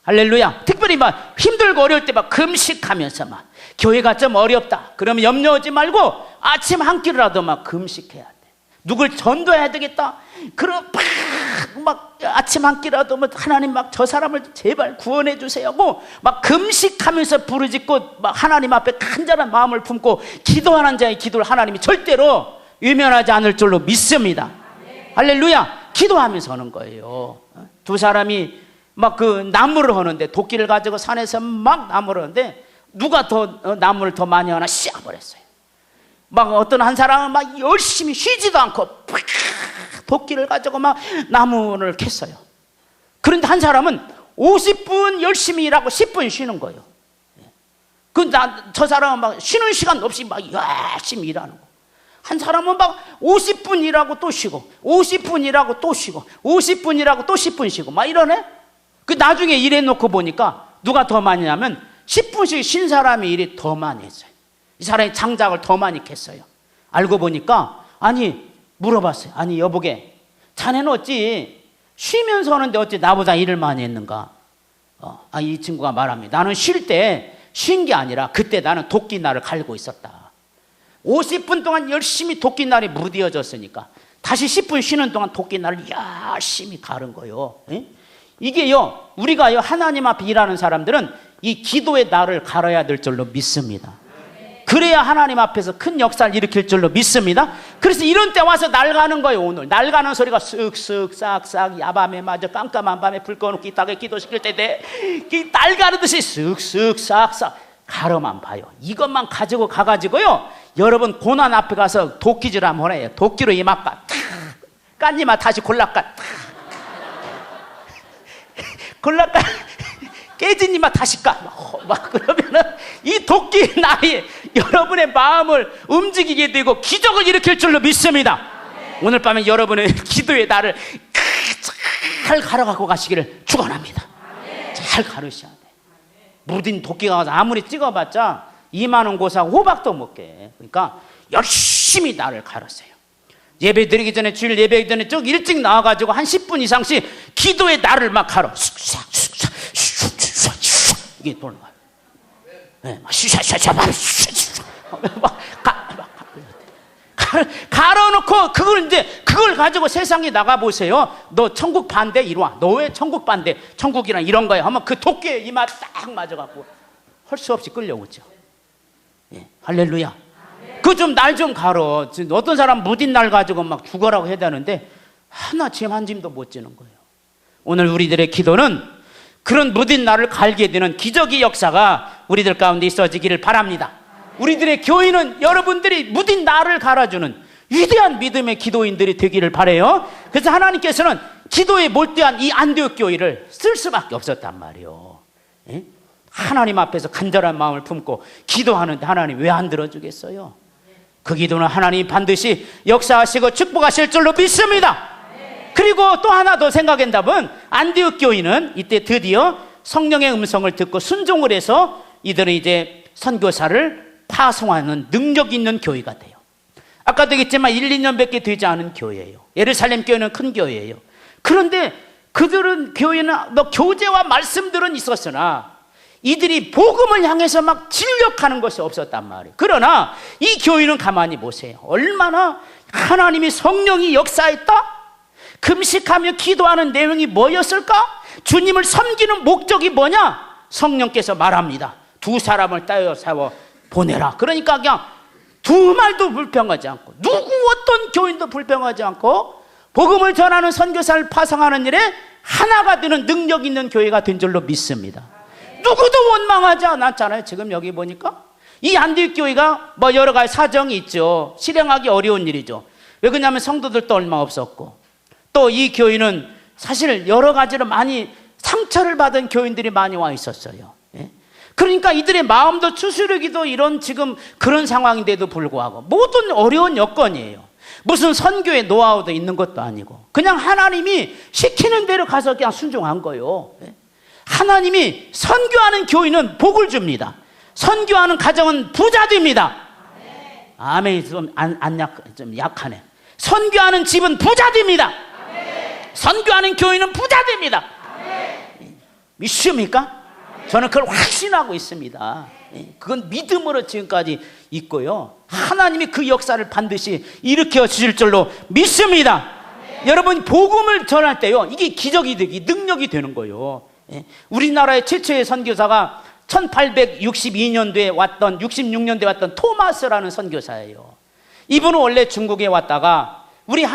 할렐루야. 특별히 막 힘들고 어려울 때 막 금식하면서 막 교회가 좀 어렵다 그러면 염려하지 말고 아침 한 끼라도 막 금식해야 돼. 누굴 전도해야 되겠다 그럼 막 아침 한 끼라도 뭐 하나님 막 저 사람을 제발 구원해 주세요 막 금식하면서 부르짖고 막 하나님 앞에 간절한 마음을 품고 기도하는 자의 기도를 하나님이 절대로 외면하지 않을 줄로 믿습니다. 할렐루야. 기도하면서 하는 거예요. 두 사람이 막 그 나무를 하는데 도끼를 가지고 산에서 막 나무를 하는데 누가 더 나무를 더 많이 하나 씌워버렸어요. 막 어떤 한 사람은 막 열심히 쉬지도 않고 도끼를 가지고 막 나무를 캤어요. 그런데 한 사람은 50분 열심히 일하고 10분 쉬는 거예요. 저 사람은 막 쉬는 시간 없이 막 열심히 일하는 거. 한 사람은 막 50분 일하고 또 쉬고 50분 일하고 또 쉬고 50분 일하고 또 10분 쉬고 막 이러네. 그 나중에 일해놓고 보니까 누가 더 많이 하면 10분씩 쉰 사람이 일이 더 많이 했어요. 이 사람이 장작을 더 많이 캤어요. 알고 보니까 물어봤어요. 아니 여보게 자네는 어찌 쉬면서 하는데 어찌 나보다 일을 많이 했는가? 이 친구가 말합니다. 나는 쉴 때 쉰 게 아니라 그때 나는 도끼날을 갈고 있었다. 50분 동안 열심히 도끼날이 무뎌졌으니까 다시 10분 쉬는 동안 도끼날을 열심히 가른 거예요. 이게요 우리가요 하나님 앞에 일하는 사람들은 이 기도의 날을 갈아야 될 줄로 믿습니다. 그래야 하나님 앞에서 큰 역사를 일으킬 줄로 믿습니다. 그래서 이런 때 와서 날 가는 거예요. 오늘 날 가는 소리가 쓱쓱 싹싹 야밤에 맞아 깜깜한 밤에 불 꺼놓고 있다가 기도시킬 때 날 가르듯이 쓱쓱 싹싹 가르만 봐요. 이것만 가지고 가가지고요 여러분 고난 앞에 가서 도끼질 한번 해요. 도끼로 이막까 깐니마 다시 골라까 골라까 깨지니마 다시 까 막 그러면은 이 도끼의 날이 여러분의 마음을 움직이게 되고 기적을 일으킬 줄로 믿습니다. 오늘 밤에 여러분의 기도의 날을 잘 가려갖고 가시기를 축원합니다. 잘 가르셔야 돼. 무딘 도끼가 와서 아무리 찍어봤자 2만 원 고사하고 호박도 못 깨. 그러니까 열심히 나를 가르세요. 예배 드리기 전에, 주일 예배 전에 쭉 일찍 나와가지고 한 10분 이상씩 기도의 날을 막 가로 이게 도는 거야. 네, 가로놓고 그걸 가지고 세상에 나가 보세요. 너 천국 반대 이리 와. 너 왜 천국 반대? 천국이란 이런 거야. 하면 그 도끼에 이마 딱 맞아갖고 할 수 없이 끌려오죠. 예, 할렐루야. 그 좀 날 좀 가로. 어떤 사람 무딘 날 가지고 막 죽어라고 해야 되는데 하나 짐 한 짐도 못 지는 거예요. 오늘 우리들의 기도는 그런 무딘 날을 갈게 되는 기적의 역사가 우리들 가운데 있어지기를 바랍니다. 우리들의 교회는 여러분들이 무딘 날을 갈아주는 위대한 믿음의 기도인들이 되기를 바라요. 그래서 하나님께서는 기도에 몰두한 이 안디옥 교회를 쓸 수밖에 없었단 말이에요. 예? 하나님 앞에서 간절한 마음을 품고 기도하는데 하나님 왜 안 들어주겠어요? 그 기도는 하나님 반드시 역사하시고 축복하실 줄로 믿습니다. 그리고 또 하나 더 생각한다면 안디옥 교회는 이때 드디어 성령의 음성을 듣고 순종을 해서 이들은 이제 선교사를 파송하는 능력 있는 교회가 돼요. 아까도 얘기했지만 1, 2년밖에 되지 않은 교회예요. 예루살렘 교회는 큰 교회예요. 그런데 그들은 교회는 교제와 말씀들은 있었으나 이들이 복음을 향해서 막 진력하는 것이 없었단 말이에요. 그러나 이 교회는 가만히 보세요. 얼마나 하나님이 성령이 역사했다? 금식하며 기도하는 내용이 뭐였을까? 주님을 섬기는 목적이 뭐냐? 성령께서 말합니다. 2 사람을 따여 세워 보내라. 그러니까 그냥 두 말도 불평하지 않고 누구 어떤 교인도 불평하지 않고 복음을 전하는 선교사를 파송하는 일에 하나가 되는 능력 있는 교회가 된 줄로 믿습니다. 누구도 원망하지 않았잖아요. 지금 여기 보니까 이 안디옥 교회가 뭐 여러 가지 사정이 있죠. 실행하기 어려운 일이죠. 왜 그러냐면 성도들도 얼마 없었고 또 이 교회는 사실 여러 가지로 많이 상처를 받은 교인들이 많이 와 있었어요. 예? 그러니까 이들의 마음도 추스르기도 이런 지금 그런 상황인데도 불구하고 모든 어려운 여건이에요. 무슨 선교의 노하우도 있는 것도 아니고 그냥 하나님이 시키는 대로 가서 그냥 순종한 거예요. 예? 하나님이 선교하는 교인은 복을 줍니다. 선교하는 가정은 부자 됩니다. 아멘이 좀 약하네. 선교하는 집은 부자 됩니다. 선교하는 교인은 부자 됩니다. 믿습니까? 저는 그걸 확신하고 있습니다. 그건 믿음으로 지금까지 있고요. 하나님이 그 역사를 반드시 일으켜 주실 줄로 믿습니다. 여러분 복음을 전할 때요 이게 기적이 되기 능력이 되는 거예요. 우리나라의 최초의 선교사가 1862년도에 왔던 66년도에 왔던 토마스라는 선교사예요. 이분은 원래 중국에 왔다가 우리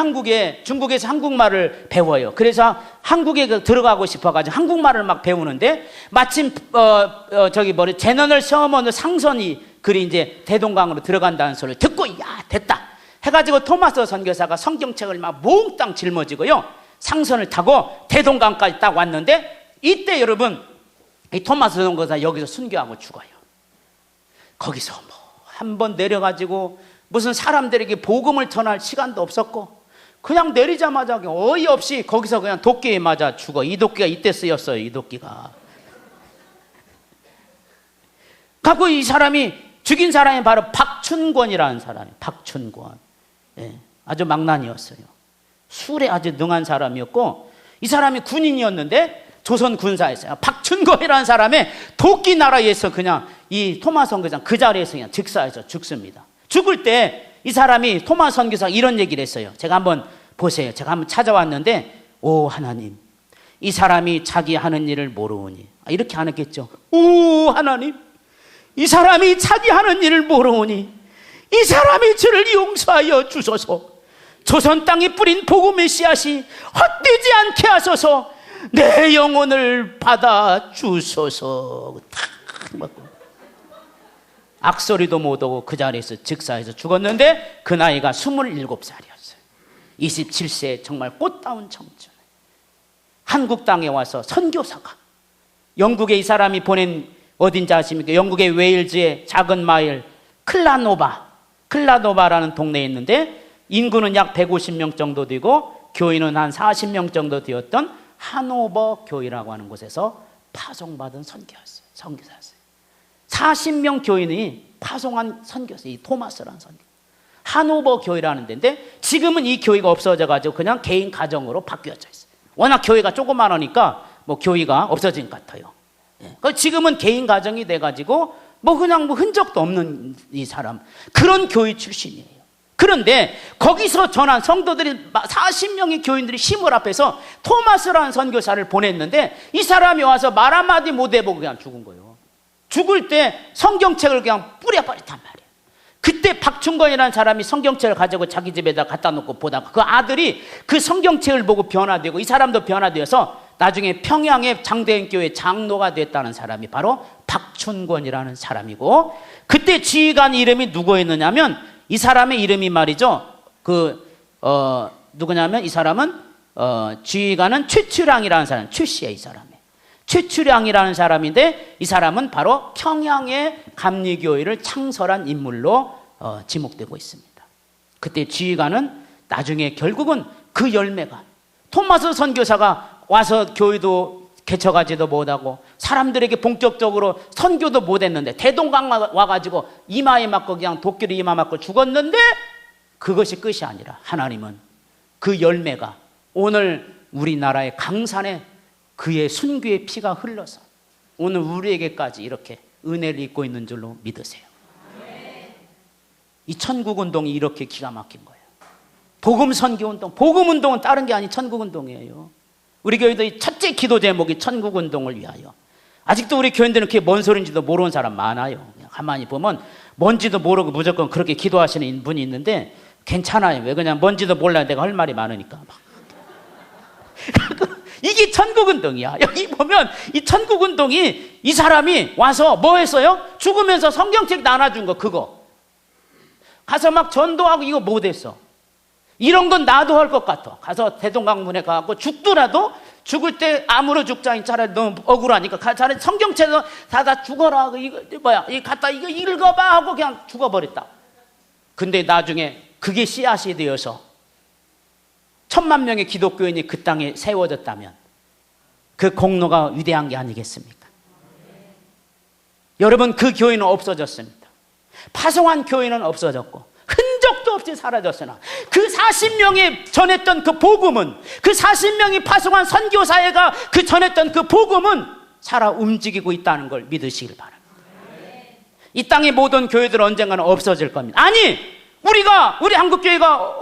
중국에서 한국말을 배워요. 그래서 한국에 들어가고 싶어가지고 한국말을 막 배우는데 마침 제너럴 셔먼의 상선이 그리 이제 대동강으로 들어간다는 소리를 듣고 야 됐다 해가지고 토마스 선교사가 성경책을 막 몽땅 짊어지고요 상선을 타고 대동강까지 딱 왔는데 이때 여러분 이 토마스 선교사 여기서 순교하고 죽어요. 거기서 뭐 한 번 내려가지고 무슨 사람들에게 복음을 전할 시간도 없었고 그냥 내리자마자 어이없이 거기서 그냥 도끼에 맞아 죽어. 이 도끼가 이때 쓰였어요. 이 도끼가 갖고 이 사람이 죽인 사람이 바로 박춘권이라는 사람이에요. 박춘권. 예, 아주 망난이었어요. 술에 아주 능한 사람이었고 이 사람이 군인이었는데 조선 군사였어요. 박춘권이라는 사람의 도끼 나라에서 그냥 이 토마스 선교사 그 자리에서 그냥 즉사해서 죽습니다. 죽을 때 이 사람이 토마스 선교사가 이런 얘기를 했어요. 제가 한번 보세요. 제가 한번 찾아왔는데 오 하나님 이 사람이 자기 하는 일을 모르오니 이렇게 안 했겠죠. 오 하나님 이 사람이 자기 하는 일을 모르오니 이 사람이 저를 용서하여 주소서. 조선 땅에 뿌린 복음의 씨앗이 헛되지 않게 하소서. 내 영혼을 받아 주소서. 탁 맞고 악소리도 못하고 그 자리에서 즉사해서 죽었는데 그 나이가 27살이었어요. 27세 정말 꽃다운 청춘. 한국 땅에 와서 선교사가 영국에 이 사람이 보낸 어딘지 아십니까? 영국의 웨일즈의 작은 마을 클라노바라는 동네에 있는데 인구는 약 150명 정도 되고 교인은 한 40명 정도 되었던 하노버 교회라고 하는 곳에서 파송받은 선교사였어요. 40명 교인이 파송한 선교사, 이 토마스라는 선교. 하노버 교회라는 데인데 지금은 이 교회가 없어져가지고 그냥 개인 가정으로 바뀌어져 있어요. 워낙 교회가 조그마하니까 뭐 교회가 없어진 것 같아요. 지금은 개인 가정이 돼가지고 그냥 흔적도 없는 이 사람, 그런 교회 출신이에요. 그런데 거기서 전한 성도들이 40명의 교인들이 시물 앞에서 토마스라는 선교사를 보냈는데 이 사람이 와서 말 한마디 못 해보고 그냥 죽은 거예요. 죽을 때 성경책을 그냥 뿌려버렸단 말이에요. 그때 박충건이라는 사람이 성경책을 가지고 자기 집에다 갖다 놓고 보다가 그 아들이 그 성경책을 보고 변화되고 이 사람도 변화되어서 나중에 평양의 장대인교회 장로가 됐다는 사람이 바로 박춘권이라는 사람이고, 그때 지휘관 이름이 누구였느냐면 이 사람의 이름이 말이죠. 누구냐면 이 사람은 지휘관은 최추량이라는 사람, 최씨야 이 사람이. 최추량이라는 사람인데 이 사람은 바로 평양의 감리교회를 창설한 인물로 지목되고 있습니다. 그때 지휘관은 나중에 결국은 그 열매가 토마스 선교사가 와서 교회도 개척하지도 못하고 사람들에게 본격적으로 선교도 못했는데 대동강 와가지고 이마에 맞고 그냥 도끼로 이마 맞고 죽었는데 그것이 끝이 아니라 하나님은 그 열매가 오늘 우리나라의 강산에 그의 순교의 피가 흘러서 오늘 우리에게까지 이렇게 은혜를 입고 있는 줄로 믿으세요. 이 천국운동이 이렇게 기가 막힌 거예요. 복음선교운동, 복음운동은 다른 게 아닌 천국운동이에요. 우리 교회도 첫째 기도 제목이 천국운동을 위하여. 아직도 우리 교인들은 그게 뭔 소리인지도 모르는 사람 많아요. 그냥 가만히 보면 뭔지도 모르고 무조건 그렇게 기도하시는 분이 있는데 괜찮아요. 왜 그냥 뭔지도 몰라요. 내가 할 말이 많으니까. 이게 천국운동이야. 여기 보면 이 천국운동이 이 사람이 와서 뭐 했어요? 죽으면서 성경책 나눠준 거 그거. 가서 막 전도하고 이거 못했어. 이런 건 나도 할 것 같아. 가서 대동강문에 가고 죽더라도 죽을 때 암으로 죽자니 차라리 너무 억울하니까 차라리 성경책에서 다 죽어라. 이거 뭐야? 이거 갖다 이거 읽어봐 하고 그냥 죽어버렸다. 근데 나중에 그게 씨앗이 되어서 1000만 명의 기독교인이 그 땅에 세워졌다면 그 공로가 위대한 게 아니겠습니까? 여러분, 그 교회는 없어졌습니다. 파송한 교회는 없어졌고 흔적도 없이 사라졌으나 그 40명이 전했던 그 복음은, 그 40명이 파송한 선교사회가 그 전했던 그 복음은 살아 움직이고 있다는 걸 믿으시길 바랍니다. 이 땅의 모든 교회들은 언젠가는 없어질 겁니다. 아니, 우리 한국교회가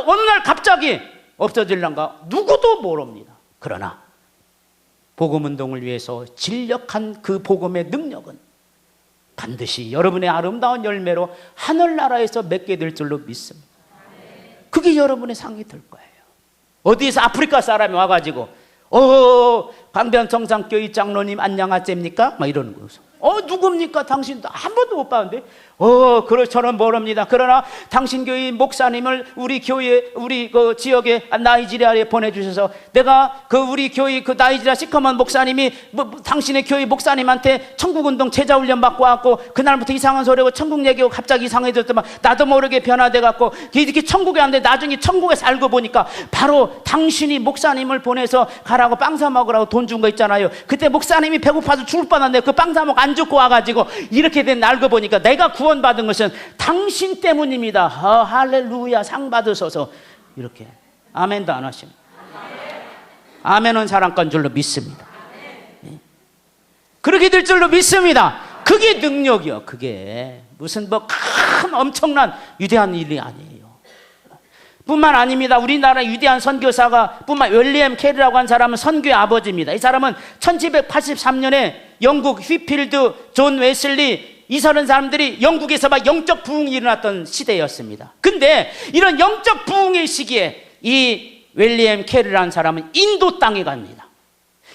어느 날 갑자기 없어질란가 누구도 모릅니다. 그러나 복음운동을 위해서 진력한 그 복음의 능력은 반드시 여러분의 아름다운 열매로 하늘나라에서 맺게 될 줄로 믿습니다. 그게 여러분의 상이 될 거예요. 어디에서 아프리카 사람이 와가지고 광변성산교회 장로님 안녕하십니까? 막 이러는 거예요. 누굽니까? 당신도 한 번도 못 봤는데 저는 모릅니다. 그러나 당신 교회 목사님을 우리 교회, 우리 그 지역에 나이지리아에 보내주셔서 내가 그 우리 교회 그 나이지리아 시커먼 목사님이 당신의 교회 목사님한테 천국운동 제자훈련 받고 왔고 그날부터 이상한 소리하고 천국 얘기하고 갑자기 이상해졌더만 나도 모르게 변화돼갖고 이렇게 천국에 왔는데 나중에 천국에서 알고 보니까 바로 당신이 목사님을 보내서 가라고 빵 사 먹으라고 돈 준 거 있잖아요. 그때 목사님이 배고파서 죽을 뻔한데 그 빵 사 먹고 안 죽고 와가지고 이렇게 된 알고 보니까 내가 구원받은 것은 당신 때문입니다. 할렐루야, 상 받으셔서 이렇게 아멘도 안 하십니다. 아멘은 사랑권 줄로 믿습니다. 그렇게 될 줄로 믿습니다. 그게 능력이요. 그게 무슨 큰 엄청난 위대한 일이 아니에요. 뿐만 아닙니다. 우리나라 위대한 선교사가 윌리엄 캐리라고 한 사람은 선교의 아버지입니다. 이 사람은 1783년에 영국 휘필드, 존 웨슬리 이 사람들이 영국에서 막 영적 부흥이 일어났던 시대였습니다. 근데 이런 영적 부흥의 시기에 이 윌리엄 캐리라는 사람은 인도 땅에 갑니다.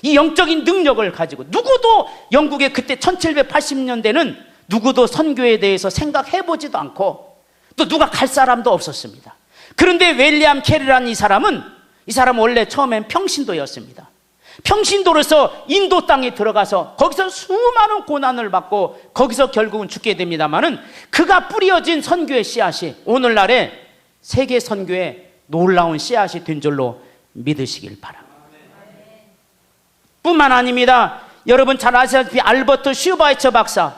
이 영적인 능력을 가지고 누구도 영국의 그때 1780년대는 누구도 선교에 대해서 생각해보지도 않고 또 누가 갈 사람도 없었습니다. 그런데 윌리엄 캐리라는 이 사람은 원래 처음엔 평신도였습니다. 평신도로서 인도 땅에 들어가서 거기서 수많은 고난을 받고 거기서 결국은 죽게 됩니다마는 그가 뿌려진 선교의 씨앗이 오늘날의 세계 선교의 놀라운 씨앗이 된 줄로 믿으시길 바랍니다. 뿐만 아닙니다. 여러분 잘 아시다시피 알버트 슈바이처 박사,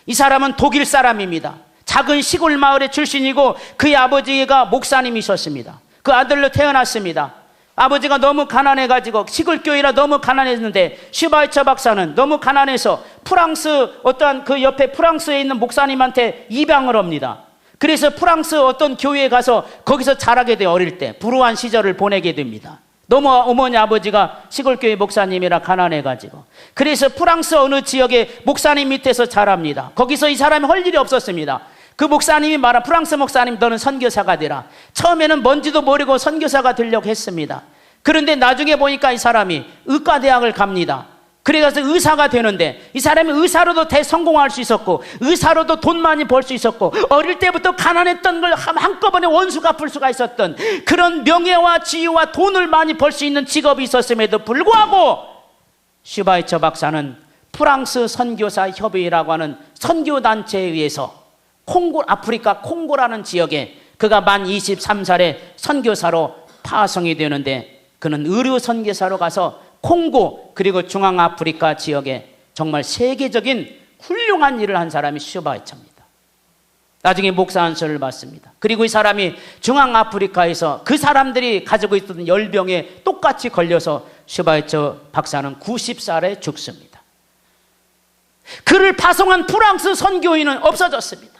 이 사람은 독일 사람입니다. 작은 시골 마을의 출신이고 그의 아버지가 목사님이셨습니다. 그 아들로 태어났습니다. 아버지가 너무 가난해가지고 시골 교회라 너무 가난했는데 슈바이처 박사는 너무 가난해서 프랑스 어떠한 그 옆에 프랑스에 있는 목사님한테 입양을 합니다. 그래서 프랑스 어떤 교회에 가서 거기서 자라게 돼. 어릴 때 불우한 시절을 보내게 됩니다. 너무 어머니 아버지가 시골교회 목사님이라 가난해가지고 그래서 프랑스 어느 지역의 목사님 밑에서 자랍니다. 거기서 이 사람이 할 일이 없었습니다. 그 목사님이 말한 프랑스 목사님 너는 선교사가 되라. 처음에는 뭔지도 모르고 선교사가 되려고 했습니다. 그런데 나중에 보니까 이 사람이 의과대학을 갑니다. 그래서 의사가 되는데 이 사람이 의사로도 대성공할 수 있었고 의사로도 돈 많이 벌 수 있었고 어릴 때부터 가난했던 걸 한꺼번에 원수 갚을 수가 있었던 그런 명예와 지위와 돈을 많이 벌 수 있는 직업이 있었음에도 불구하고 슈바이처 박사는 프랑스 선교사 협의회라고 하는 선교단체에 의해서 아프리카 콩고라는 지역에 그가 만 23살에 선교사로 파송이 되는데 그는 의료 선교사로 가서 콩고 그리고 중앙아프리카 지역에 정말 세계적인 훌륭한 일을 한 사람이 슈바이처입니다. 나중에 목사 안수를 받습니다. 그리고 이 사람이 중앙아프리카에서 그 사람들이 가지고 있던 열병에 똑같이 걸려서 슈바이처 박사는 90살에 죽습니다. 그를 파송한 프랑스 선교인은 없어졌습니다.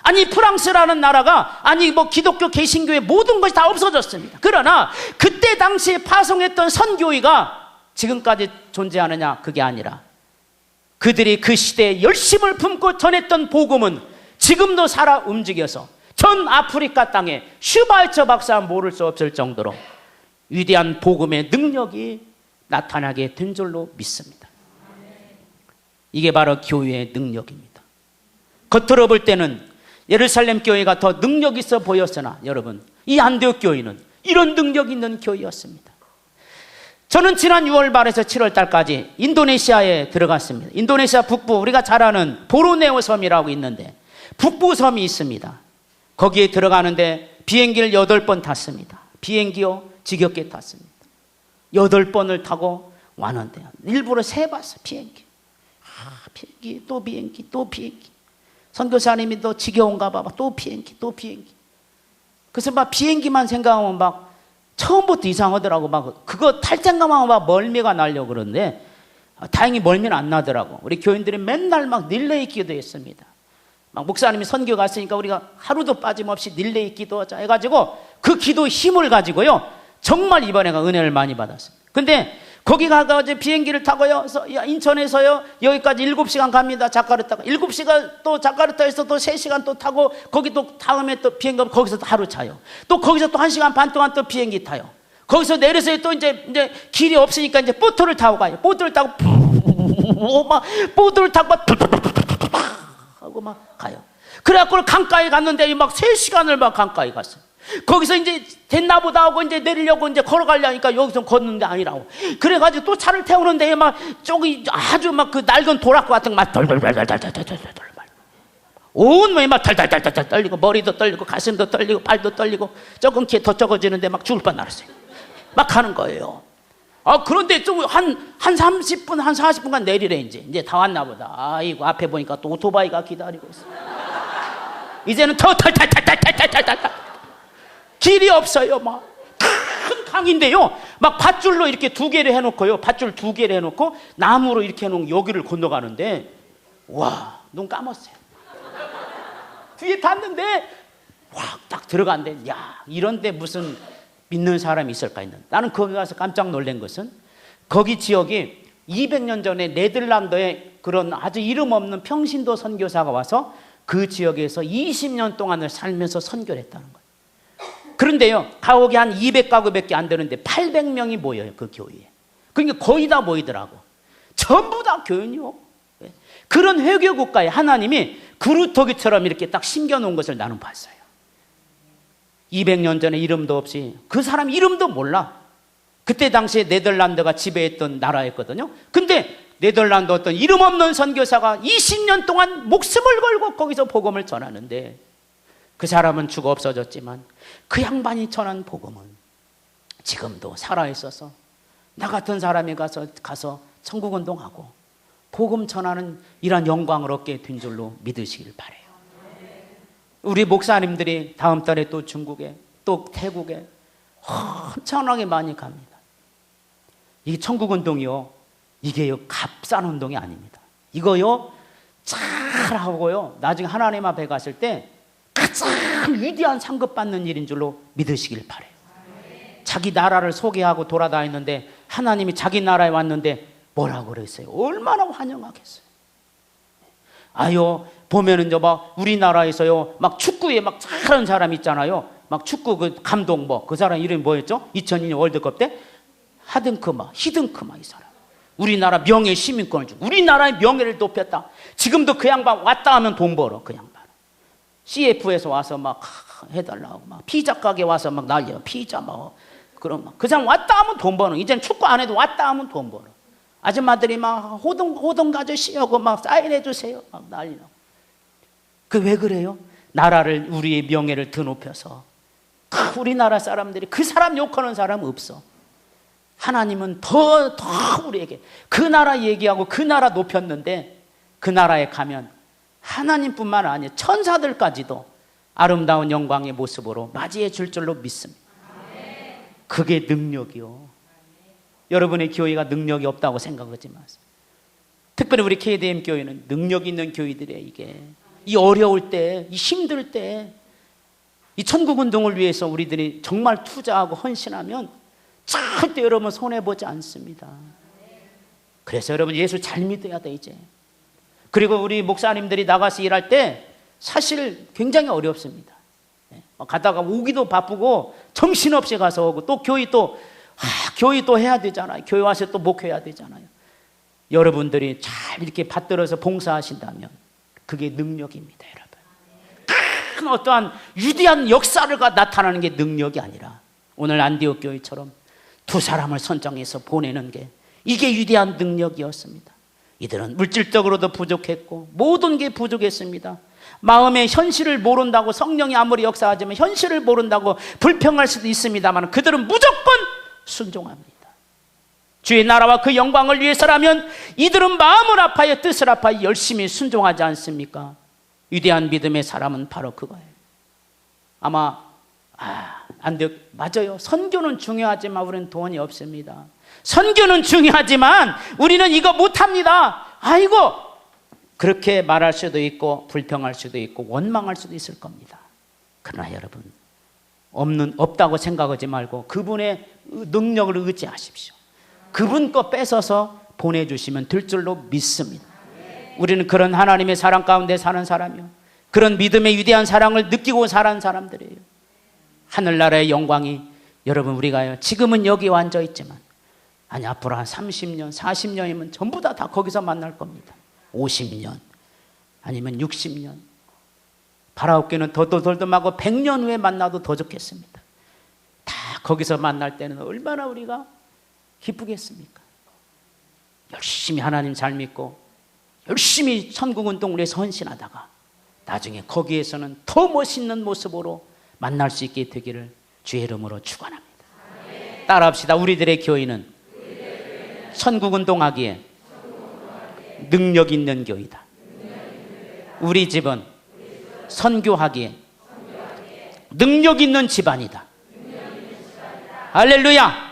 아니 프랑스라는 나라가 기독교 개신교의 모든 것이 다 없어졌습니다. 그러나 그때 당시에 파송했던 선교회가 지금까지 존재하느냐? 그게 아니라 그들이 그 시대에 열심을 품고 전했던 복음은 지금도 살아 움직여서 전 아프리카 땅에 슈바이처 박사 모를 수 없을 정도로 위대한 복음의 능력이 나타나게 된 줄로 믿습니다. 이게 바로 교회의 능력입니다. 겉으로 볼 때는 예루살렘 교회가 더 능력 있어 보였으나 여러분 이 안디옥 교회는 이런 능력 있는 교회였습니다. 저는 지난 6월 말에서 7월 달까지 인도네시아에 들어갔습니다. 인도네시아 북부 우리가 잘 아는 보르네오 섬이라고 있는데 북부 섬이 있습니다. 거기에 들어가는데 비행기를 8번 탔습니다. 비행기요 지겹게 탔습니다. 8번을 타고 왔는데요. 일부러 세봤어요. 비행기 또 비행기 또 비행기. 선교사님이 또 지겨운가 봐. 또 비행기 또 비행기. 그래서 막 비행기만 생각하면 막 처음부터 이상하더라고. 막 그거 탈 생각만 막 멀미가 나려고 그러는데 다행히 멀미는 안 나더라고. 우리 교인들이 맨날 막 릴레이 기도했습니다. 막 목사님이 선교 갔으니까 우리가 하루도 빠짐없이 릴레이 기도하자 해가지고 그 기도 힘을 가지고요 정말 이번에가 은혜를 많이 받았습니다. 근데 거기 가가지고 비행기를 타고요 인천에서요 여기까지 7시간 갑니다. 자카르타가 7시간 또 자카르타에서 또 3시간 또 타고 거기 또 다음에 또 비행기 거기서 또 하루 차요. 또 거기서 또 1시간 반 동안 또 비행기 타요. 거기서 내려서 또 이제 길이 없으니까 이제 보트를 타고 가요. 보트를 타고 막 보트를 타고 막 하고 막 가요. 그래갖고 강가에 갔는데 막 3시간을 막 강가에 갔어요. 거기서 이제 됐나 보다 하고 이제 내리려고 이제 걸어가려니까 여기서 걷는 데 아니라고. 그래가지고 또 차를 태우는데 막 저기 아주 막 그 낡은 도락구 같은 거 막 덜덜덜덜덜덜덜덜 온 몸이 막 덜덜덜덜 떨리고 머리도 떨리고 가슴도 떨리고 발도 떨리고 조금 더 적어지는데 막 죽을 뻔했어요. 막 하는 거예요. 그런데 좀 한 30분 한 40분간 내리래 이제 다 왔나 보다. 아이고 앞에 보니까 또 오토바이가 기다리고 있어. 이제는 더 탈탈탈탈탈탈탈 길이 없어요. 막 큰 강인데요 막 밧줄로 이렇게 2개를 해놓고요 밧줄 2개를 해놓고 나무로 이렇게 해놓은 여기를 건너가는데 와 눈 감았어요. 뒤에 탔는데 확 딱 들어간대. 야 이런데 무슨 믿는 사람이 있을까 했는데 나는 거기 가서 깜짝 놀란 것은 거기 지역이 200년 전에 네덜란드에 그런 아주 이름 없는 평신도 선교사가 와서 그 지역에서 20년 동안을 살면서 선교를 했다는 거예요. 그런데요 가옥이 한 200가구밖에 안 되는데 800명이 모여요 그 교회에. 그러니까 거의 다 모이더라고. 전부 다 교인이요. 그런 회교 국가에 하나님이 그루터기처럼 이렇게 딱 심겨놓은 것을 나는 봤어요. 200년 전에 이름도 없이 그 사람 이름도 몰라. 그때 당시에 네덜란드가 지배했던 나라였거든요. 근데 네덜란드 어떤 이름 없는 선교사가 20년 동안 목숨을 걸고 거기서 복음을 전하는데, 그 사람은 죽어 없어졌지만 그 양반이 전한 복음은 지금도 살아있어서 나 같은 사람이 가서 천국운동하고 복음 전하는 이런 영광을 얻게 된 줄로 믿으시길 바라요. 우리 목사님들이 다음 달에 또 중국에 또 태국에 엄청나게 많이 갑니다. 이게 천국운동이요, 이게요 값싼 운동이 아닙니다. 이거요 잘하고요 나중에 하나님 앞에 갔을 때 가장 위대한 상급 받는 일인 줄로 믿으시길 바라요. 자기 나라를 소개하고 돌아다니는데 하나님이 자기 나라에 왔는데 뭐라고 그랬어요? 얼마나 환영하겠어요. 아유, 보면은 막 우리나라에서요 막 축구에 막 잘하는 사람 있잖아요. 막 축구 그 감독 그 사람 이름이 뭐였죠? 2002년 월드컵 때 히든크마 이 사람. 우리나라 명예 시민권을 주고 우리나라의 명예를 높였다. 지금도 그 양반 왔다 하면 돈 벌어. 그 양반 CF에서 와서 막 해달라고 막 피자 가게 와서 막 난리야. 피자 그럼 그 사람 왔다 하면 돈 버는. 이제는 축구 안 해도 왔다 하면 돈 벌어. 아줌마들이 막 호동 가주시오 막 사인해 주세요 막 난리나고. 그 왜 그래요? 나라를 우리의 명예를 더 높여서. 우리나라 사람들이 그 사람 욕하는 사람 없어. 하나님은 더 우리에게 그 나라 얘기하고 그 나라 높였는데, 그 나라에 가면 하나님뿐만 아니라 천사들까지도 아름다운 영광의 모습으로 맞이해 줄 줄로 믿습니다. 그게 능력이요. 여러분의 교회가 능력이 없다고 생각하지 마세요. 특별히 우리 KDM 교회는 능력 있는 교회들이에요. 이게 이 어려울 때, 이 힘들 때, 이 천국운동을 위해서 우리들이 정말 투자하고 헌신하면 절대 여러분 손해보지 않습니다. 그래서 여러분 예수 잘 믿어야 돼 이제. 그리고 우리 목사님들이 나가서 일할 때 사실 굉장히 어렵습니다. 가다가 오기도 바쁘고 정신없이 가서 오고 또 교회 또 해야 되잖아요. 교회 와서 또 목회해야 되잖아요. 여러분들이 잘 이렇게 받들어서 봉사하신다면 그게 능력입니다. 여러분, 큰 어떠한 위대한 역사를 나타나는 게 능력이 아니라 오늘 안디옥 교회처럼 두 사람을 선정해서 보내는 게 이게 위대한 능력이었습니다. 이들은 물질적으로도 부족했고 모든 게 부족했습니다. 마음의 현실을 모른다고, 성령이 아무리 역사하지만 현실을 모른다고 불평할 수도 있습니다만 그들은 무조건 순종합니다. 주의 나라와 그 영광을 위해서라면 이들은 마음을 아파야 뜻을 아파야 열심히 순종하지 않습니까? 위대한 믿음의 사람은 바로 그거예요. 아마 안 돼요. 맞아요. 선교는 중요하지만 우리는 돈이 없습니다. 선교는 중요하지만 우리는 이거 못합니다. 아이고, 그렇게 말할 수도 있고 불평할 수도 있고 원망할 수도 있을 겁니다. 그러나 여러분, 없다고 생각하지 말고 그분의 능력을 의지하십시오. 그분 거 뺏어서 보내주시면 될 줄로 믿습니다. 우리는 그런 하나님의 사랑 가운데 사는 사람이요, 그런 믿음의 위대한 사랑을 느끼고 사는 사람들이에요. 하늘나라의 영광이, 여러분 우리가요 지금은 여기 앉아 있지만 아니 앞으로 한 30년 40년이면 전부 다 거기서 만날 겁니다. 50년 아니면 60년, 바라옵기는 더듬하고 100년 후에 만나도 더 좋겠습니다. 다 거기서 만날 때는 얼마나 우리가 기쁘겠습니까? 열심히 하나님 잘 믿고 열심히 천국운동을 위해서 헌신하다가 나중에 거기에서는 더 멋있는 모습으로 만날 수 있게 되기를 주의 이름으로 축원합니다. 따라합시다. 우리들의 교회는 천국운동하기에 능력 있는 교회다. 우리 집은 선교하기에 능력 있는 집안이다. 할렐루야.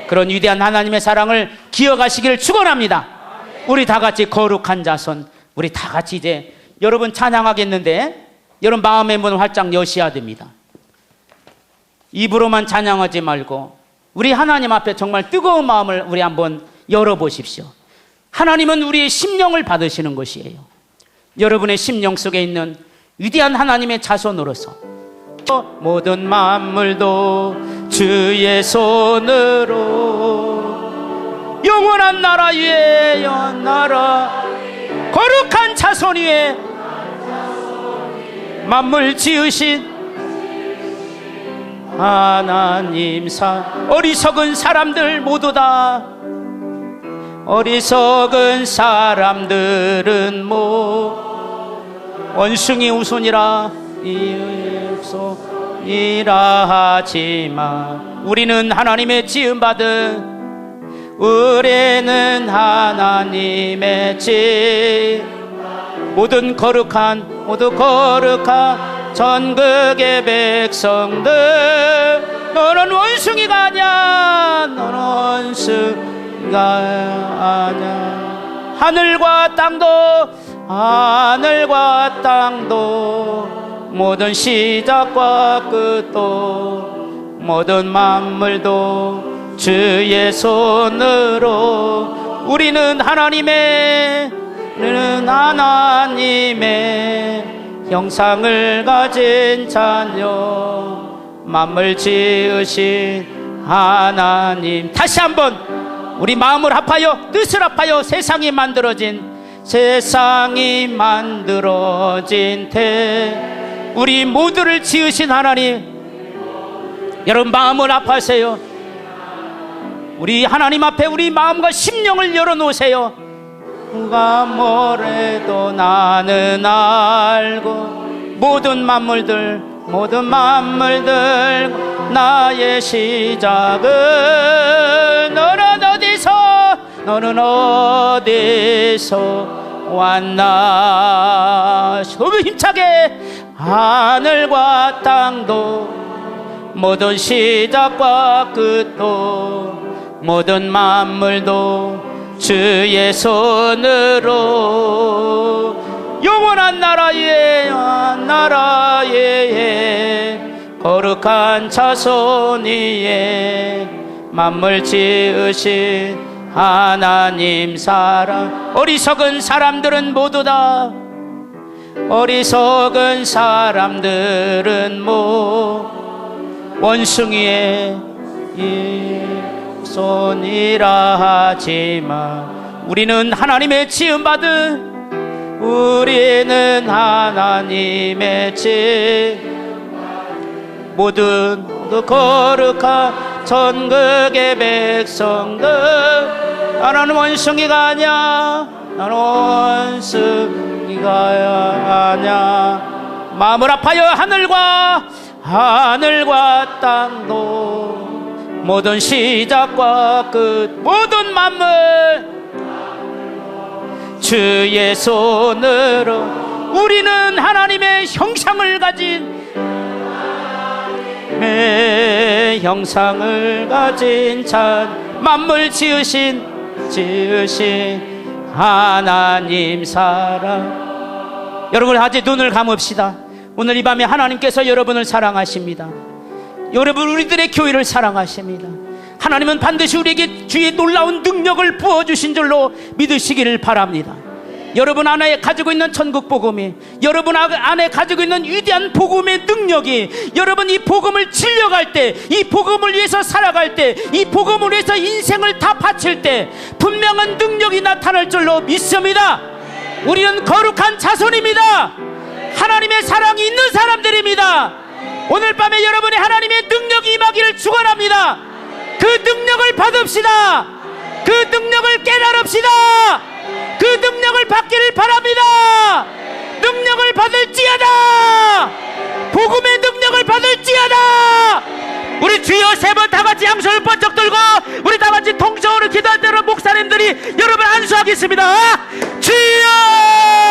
그런 위대한 하나님의 사랑을 기억하시기를 축원합니다. 우리 다 같이 거룩한 자손, 우리 다 같이 이제 여러분 찬양하겠는데 여러분 마음의 문을 활짝 여셔야 됩니다. 입으로만 찬양하지 말고 우리 하나님 앞에 정말 뜨거운 마음을 우리 한번 열어보십시오. 하나님은 우리의 심령을 받으시는 것이에요. 여러분의 심령 속에 있는 위대한 하나님의 자손으로서 모든 만물도 주의 손으로 영원한 나라 위에 연나라 거룩한 자손 위에 만물 지으신 하나님 어리석은 사람들 모두 다 어리석은 사람들은 원숭이 우손이라 이라 하지만 우리는 하나님의 지음받은 하나님의 모든 거룩한 전국의 백성들 너는 원숭이가 아니야. 너는 원숭이가 아니야. 하늘과 땅도 모든 시작과 끝도 모든 만물도 주의 손으로 우리는 하나님의 형상을 가진 자녀 만물 지으신 하나님. 다시 한번 우리 마음을 합하여 뜻을 합하여 세상이 만들어진 우리 모두를 지으신 하나님. 여러분 마음을 합하세요. 우리 하나님 앞에 우리 마음과 심령을 열어놓으세요. 누가 뭐래도 나는 알고 모든 만물들 나의 시작은 너는 어디서 왔나. 소리 힘차게. 하늘과 땅도 모든 시작과 끝도 모든 만물도 주의 손으로 영원한 나라에 거룩한 자손 위에 만물 지으신 하나님 사랑. 어리석은 사람들은 모두 다 원숭이의 손이라 하지만 우리는 하나님의 지음받은 모든 거룩한 전국의 백성들 나는 원숭이가 아니야. 나는 원숭이가 아니야. 마음을 아파요. 하늘과 땅도 모든 시작과 끝 모든 만물 주의 손으로 우리는 하나님의 형상을 가진 만물 지으신 하나님 사랑. 여러분 아직 눈을 감읍시다. 오늘 이 밤에 하나님께서 여러분을 사랑하십니다. 여러분 우리들의 교회를 사랑하십니다. 하나님은 반드시 우리에게 주의 놀라운 능력을 부어주신 줄로 믿으시기를 바랍니다. 여러분 안에 가지고 있는 천국 복음이, 여러분 안에 가지고 있는 위대한 복음의 능력이, 여러분 이 복음을 질려갈 때, 이 복음을 위해서 살아갈 때, 이 복음을 위해서 인생을 다 바칠 때 분명한 능력이 나타날 줄로 믿습니다. 우리는 거룩한 자손입니다. 하나님의 사랑이 있는 사람들입니다. 오늘 밤에 여러분의 하나님의 능력이 임하기를 축원합니다. 그 능력을 받읍시다. 그 능력을 깨달읍시다. 그 능력을 받기를 바랍니다. 능력을 받을지어다. 복음의 능력을 받을지어다. 우리 주여 세 번 다같이 양손을 번쩍 들고 우리 다같이 통성으로 기도할 때로 목사님들이 여러분 안수하겠습니다. 주여